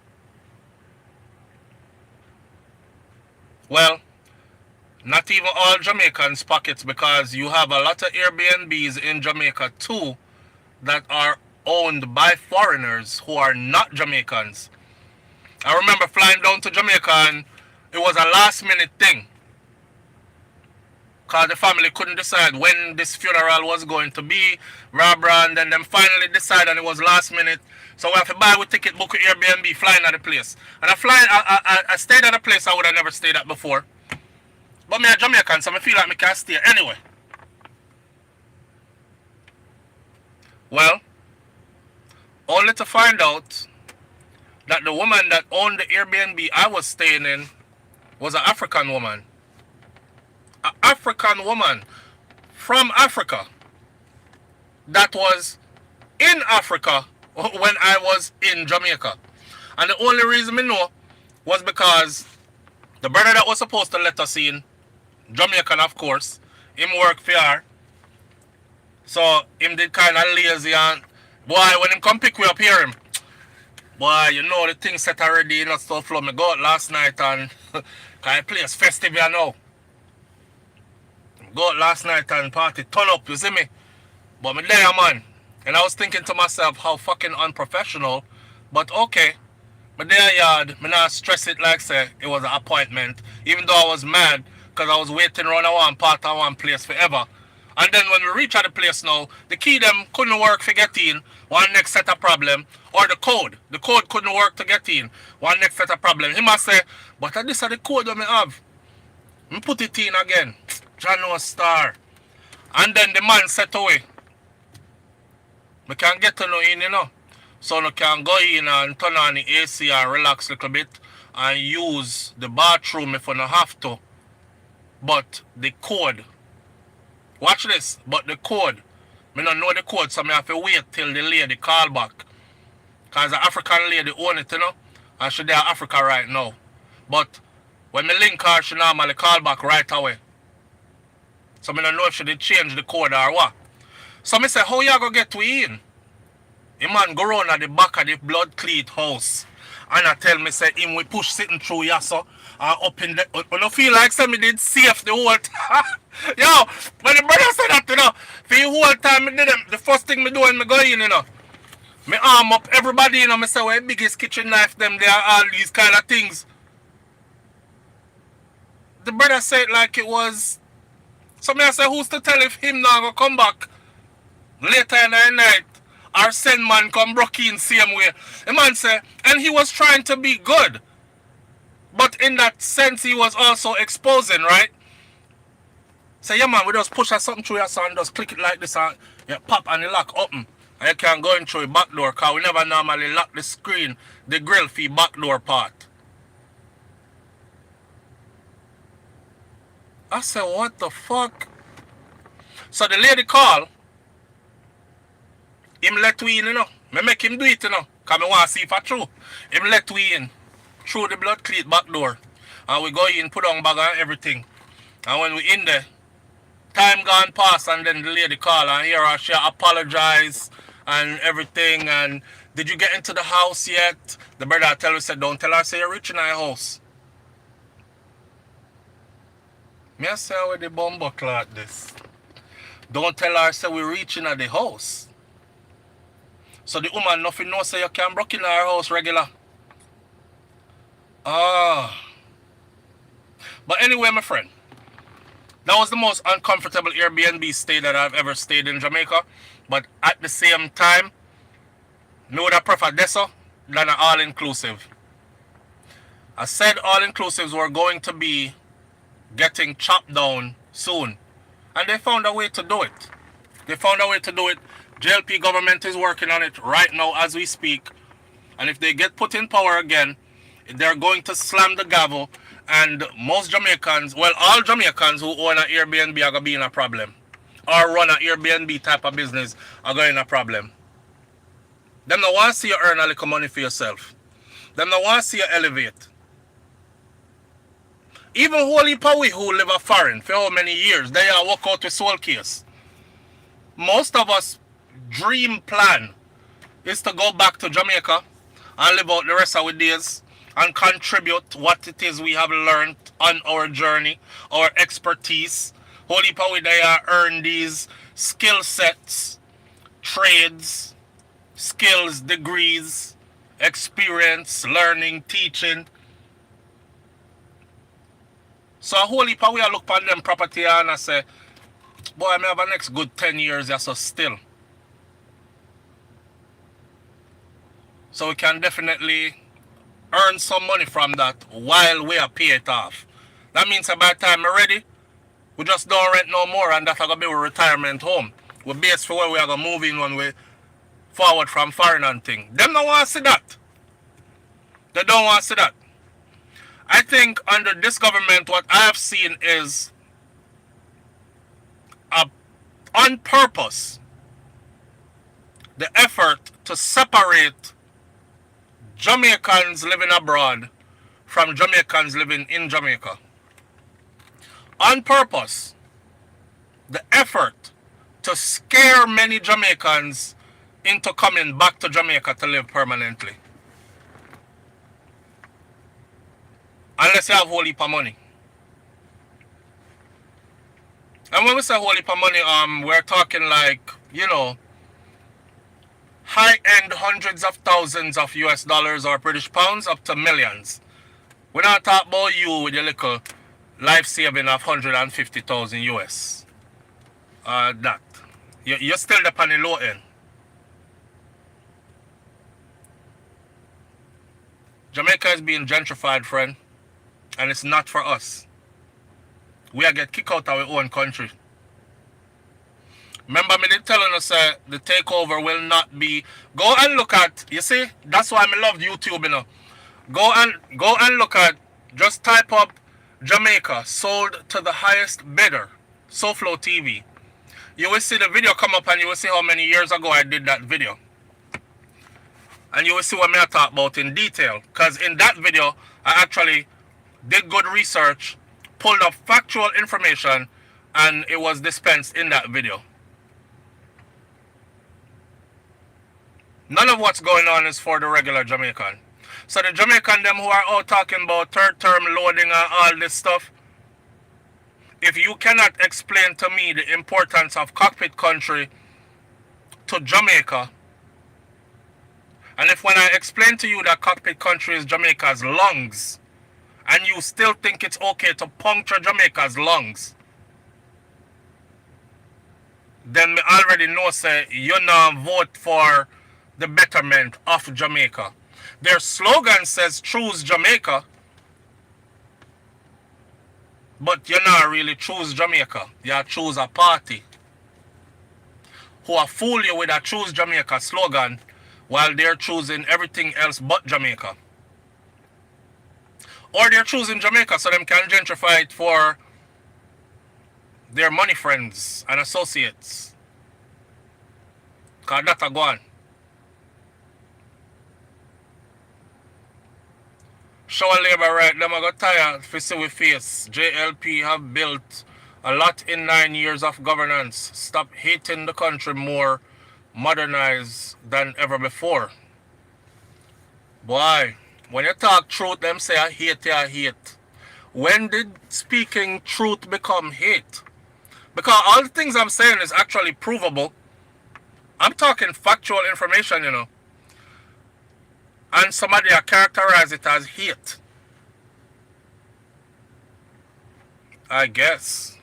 Well, not even all Jamaicans' pockets, because you have a lot of Airbnbs in Jamaica too that are owned by foreigners who are not Jamaicans. I remember flying down to Jamaica and it was a last minute thing, because the family couldn't decide when this funeral was going to be, and then them finally decided, and it was last minute. So we have to buy with ticket, book with Airbnb, flying at the place. And I stayed at a place I would have never stayed at before. But me a Jamaican, so I feel like I can stay anyway. Well, only to find out that the woman that owned the Airbnb I was staying in was an African woman. An African woman from Africa that was in Africa when I was in Jamaica. And the only reason I know was because the brother that was supposed to let us in, Jamaican of course, him work for her. So him did kind of lazy, and boy, when him come pick me up here, him, boy, you know the thing set already, you know, stuff flow. Me go out last night and I play a festival now. Go out last night and party turn up, you see me? But me there, man. And I was thinking to myself, how fucking unprofessional. But okay. Me there yard, me not stress it like say it was an appointment. Even though I was mad, because I was waiting around one part of one place forever. And then when we reach at the place now, the key them couldn't work for get in. One next set of problem. Or the code. The code couldn't work to get in. One next set of problem. He must say, but this is the code that I have. Me put it in again. John no star. And then the man set away. We can get to know in, you know. So we can go in and turn on the AC and relax a little bit and use the bathroom if we don't have to. But the code, watch this, but the code, I don't know the code, so I have to wait till the lady call back. Because the African lady own it, you know, and she's there in Africa right now. But when I link her, she normally call back right away. So I don't know if she did change the code or what. So I say, how you going to get to in? The man go round at the back of the blood cleat house. And I tell me, say, him we push sitting through here, so up in the... I don't feel like somebody did safe the whole time. Yo, when the brother said that, you know, for the whole time, the first thing I do when I go in, you know, me arm up everybody, you know, I say, well, biggest kitchen knife, them there, all these kind of things. The brother said like it was... So I say, who's to tell if him now going to come back later in the night? Or send man come broke in same way. The man say, and he was trying to be good. But in that sense, he was also exposing, right? Say, yeah man, we just push something through your son, just click it like this and yeah, pop and the lock open. And you can go in through the back door, because we never normally lock the screen, the grill for the back door part. I said, what the fuck? So the lady call, him let we in, you know. Me make him do it, you know. Because I want to see if it's true. Him let we in through the blood cleat back door. And we go in, put on bag and everything. And when we in there, time gone past and then the lady call and hear her, she apologize and everything. And did you get into the house yet? The brother tell her, said, don't tell her, say you're rich in our house. Me I say, with the bumbo clock this. Don't tell her, say we're reaching at the house. So the woman nothing know, say you can break in our house regular. Ah. But anyway, my friend, that was the most uncomfortable Airbnb stay that I've ever stayed in Jamaica. But at the same time, me would have preferred this than an all-inclusive. I said all-inclusives were going to be getting chopped down soon. And they found a way to do it. They found a way to do it. JLP government is working on it right now as we speak. And if they get put in power again, they're going to slam the gavel. And most Jamaicans, well, all Jamaicans who own an Airbnb are going to be in a problem. Or run an Airbnb type of business are going in a problem. Them don't want to see you earn a little money for yourself. Them don't want to see you elevate. Even whole heap of we who live a foreign for how many years, they are walk out with soul case. Most of us dream plan is to go back to Jamaica and live out the rest of our days and contribute what it is we have learned on our journey, our expertise. Whole heap of we they are earn these skill sets, trades, skills, degrees, experience, learning, teaching. So a whole heap of we look upon them property and I say, boy, I may have a next good 10 years or so still. So we can definitely earn some money from that while we are pay it off. That means that by the time we're ready, we just don't rent no more and that's going to be our retirement home. We're based for where we are going to move in when we forward from foreign and thing. Them don't want to see that. They don't want to see that. I think under this government, what I have seen is on purpose the effort to separate Jamaicans living abroad from Jamaicans living in Jamaica. On purpose, the effort to scare many Jamaicans into coming back to Jamaica to live permanently. Unless you have a whole heap of money. And when we say whole heap of money, we're talking like, you know, high-end hundreds of thousands of US dollars or British pounds up to millions. We're not talking about you with your little life saving of 150,000 US. That. You're still the on the low end. Jamaica is being gentrified, friend. And it's not for us. We are get kicked out of our own country. Remember me did telling us the takeover will not be. Go and look at, you see, that's why I love YouTube, you know. Go and look at, just type up Jamaica sold to the highest bidder, SoFlo TV. You will see the video come up and you will see how many years ago I did that video. And you will see what I talk about in detail. Because in that video, I actually did good research, pulled up factual information, and it was dispensed in that video. None of what's going on is for the regular Jamaican. So the Jamaican them who are out talking about third term loading and all this stuff, if you cannot explain to me the importance of Cockpit country to Jamaica, and if when I explain to you that Cockpit country is Jamaica's lungs, and you still think it's okay to puncture Jamaica's lungs, then me already know say you now vote for the betterment of Jamaica. Their slogan says choose Jamaica, but you not really choose Jamaica. You choose a party who are fool you with a choose Jamaica slogan while they're choosing everything else but Jamaica. Or they're choosing Jamaica so them can gentrify it for their money friends and associates. Cause that a go on. Shower labor right, them I got tired for see we face. JLP have built a lot in 9 years of governance. Stop hating the country more modernized than ever before. Boy, when you talk truth, them say I hate you, I hate. When did speaking truth become hate? Because all the things I'm saying is actually provable. I'm talking factual information, you know. And somebody characterize it as hate. I guess.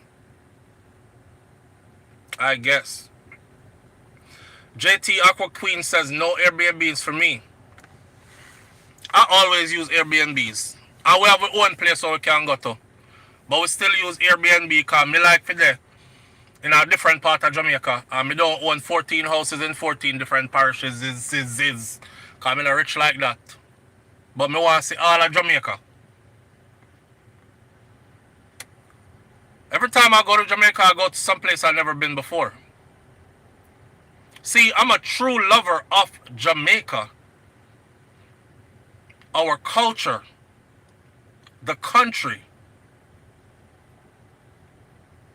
JT Aqua Queen says no Airbnbs for me. I always use Airbnbs. And we have our own place where we can go to. But we still use Airbnb because me like for there in a different part of Jamaica. And me don't own 14 houses in 14 different parishes. Because I'm not rich like that. But me want to see all of Jamaica. Every time I go to Jamaica, I go to some place I've never been before. See, I'm a true lover of Jamaica. Our culture. The country.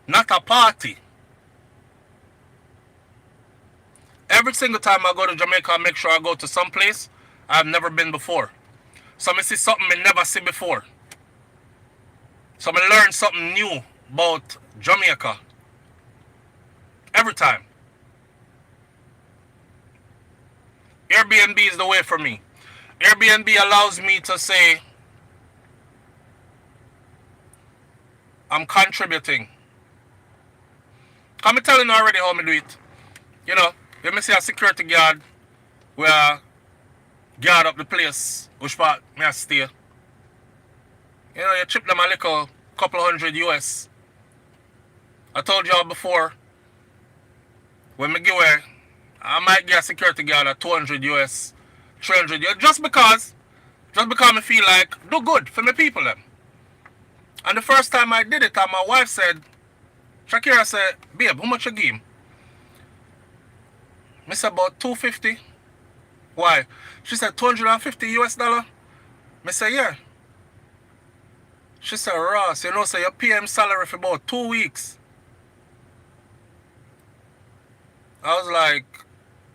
Not a party. Every single time I go to Jamaica, I make sure I go to some place I've never been before. So I see something I never see before. So I learn something new about Jamaica. Every time. Airbnb is the way for me. Airbnb allows me to say I'm contributing. I'm telling you already how I do it. You know, let me see a security guard where guard up the place which part may I stay. You know, you chip them a little couple hundred US. I told y'all before, when me give away, I might get a security guard at 200 US, 300 US, just because I feel like do good for my people them. And the first time I did it, my wife said, Shakira said, babe, how much you give him? I said about 250. Why? She said 250 US dollar. I said, yeah. She said, Ross, you know, so you pay him salary for about 2 weeks. I was like,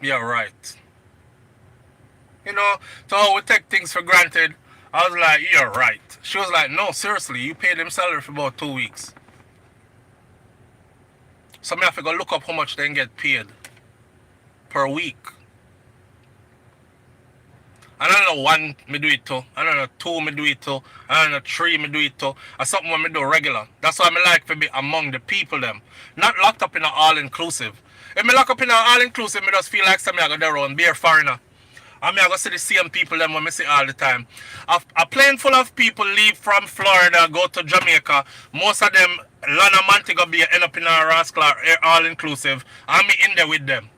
yeah, right. You know, so we take things for granted. I was like, you're right. She was like, no, seriously, you paid him salary for about 2 weeks. So I have to go look up how much they get paid per week. I don't know one me do it to. I don't know two me do it to. I don't know three me do it to. Or something when me do regular. That's why I like to be among the people them. Not locked up in an all-inclusive. If me lock up in an all-inclusive, me just feel like something I go there around, be a foreigner. And me I go see the same people them when me see all the time. A plane full of people leave from Florida, go to Jamaica. Most of them land a Montego Bay, end up in a rascal all-inclusive. And me in there with them.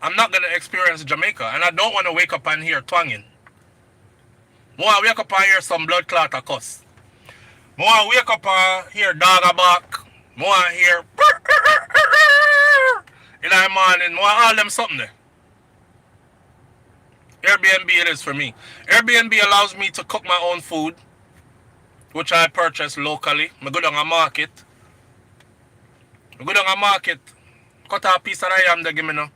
I'm not going to experience Jamaica. And I don't want to wake up and hear twanging. I want to wake up and hear some blood clot a cuss. I want to wake up and hear dog a bark. I want to hear in the morning. I want all them something there. Airbnb it is for me. Airbnb allows me to cook my own food, which I purchase locally. I go down a market. Cut a piece of the yam they give me now.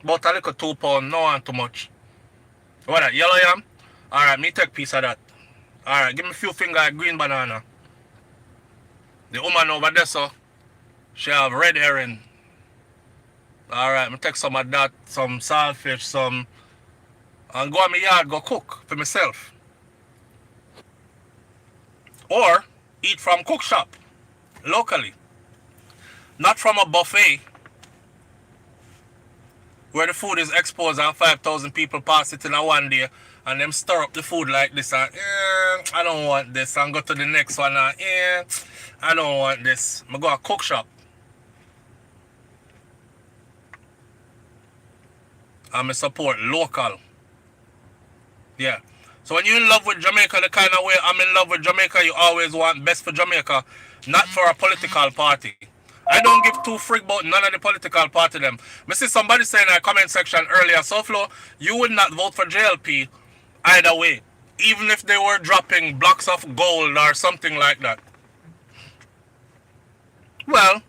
About a little £2, no one too much. What that, yellow yam? Alright, me take a piece of that. Alright, give me a few fingers of green banana. The woman over there, so she have red herring. Alright, me take some of that, some saltfish, some, and go in my yard, go cook for myself. Or eat from cook shop, locally. Not from a buffet, where the food is exposed and 5,000 people pass it in a one day and them stir up the food like this and I don't want this and go to the next one and I don't want this. I go to a cook shop and I support local. Yeah. So when you're in love with Jamaica, the kind of way I'm in love with Jamaica, you always want best for Jamaica, not for a political party. I don't give two frig about none of the political party them. I see somebody saying in a comment section earlier, Soflo, you would not vote for JLP either way, even if they were dropping blocks of gold or something like that. Well,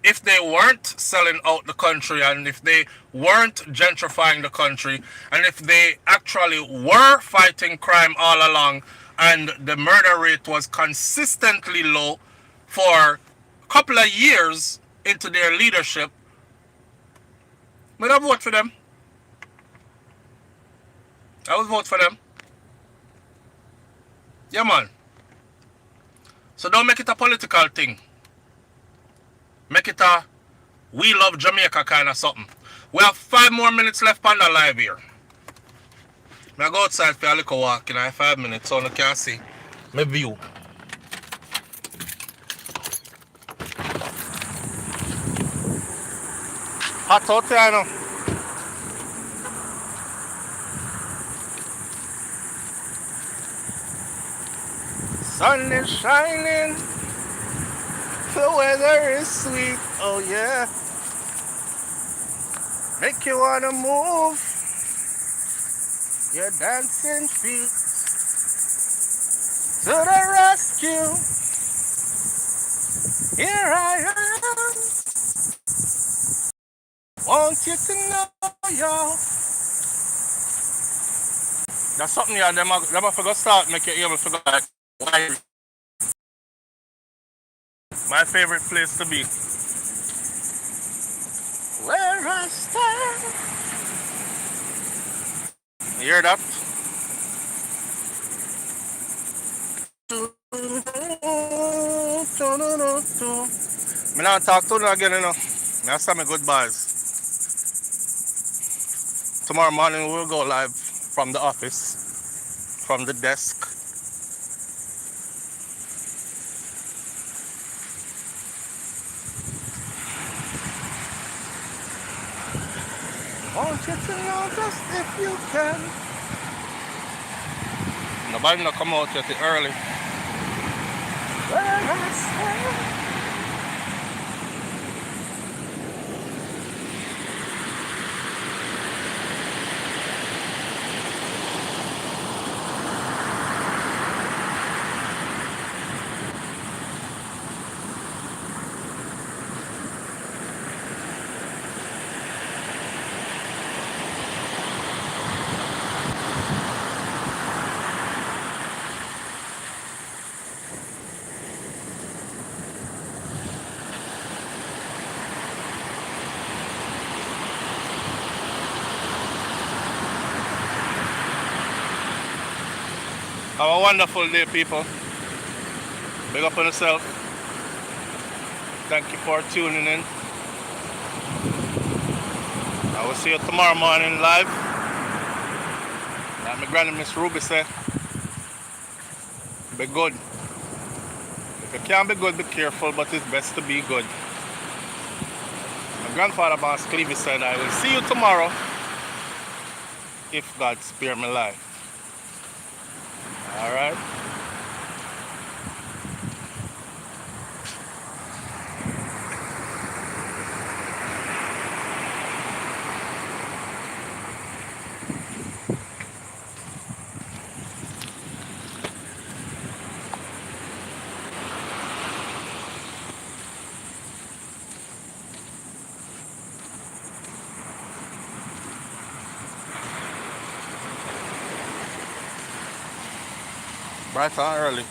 if they weren't selling out the country and if they weren't gentrifying the country and if they actually were fighting crime all along and the murder rate was consistently low for a couple of years into their leadership, would I vote for them? I would vote for them. Yeah, man. So don't make it a political thing. Make it a we love Jamaica kind of something. We have 5 more minutes left on the live here. I go outside for a little walk in 5 minutes so I can see my view. Hot out here now. Sun is shining. The weather is sweet. Oh yeah. Make you wanna move your dancing feet to the rescue. Here I am. Want you to know, y'all. That's something yeah, them I forgot start make you able to go like why my favorite place to be. Where I stand. You hear that? Me not talk to you again, you know. I say my goodbyes. Tomorrow morning we'll go live from the office, from the desk. Want you to know just if you can. Nobody not come out yet early. Where I stand. Have a wonderful day, people. Big up on yourself. Thank you for tuning in. I will see you tomorrow morning live. Like my granny Miss Ruby said, be good. If you can't be good, be careful, but it's best to be good. My grandfather Boss Clevie said, I will see you tomorrow if God spare me life. All right. Bright and early.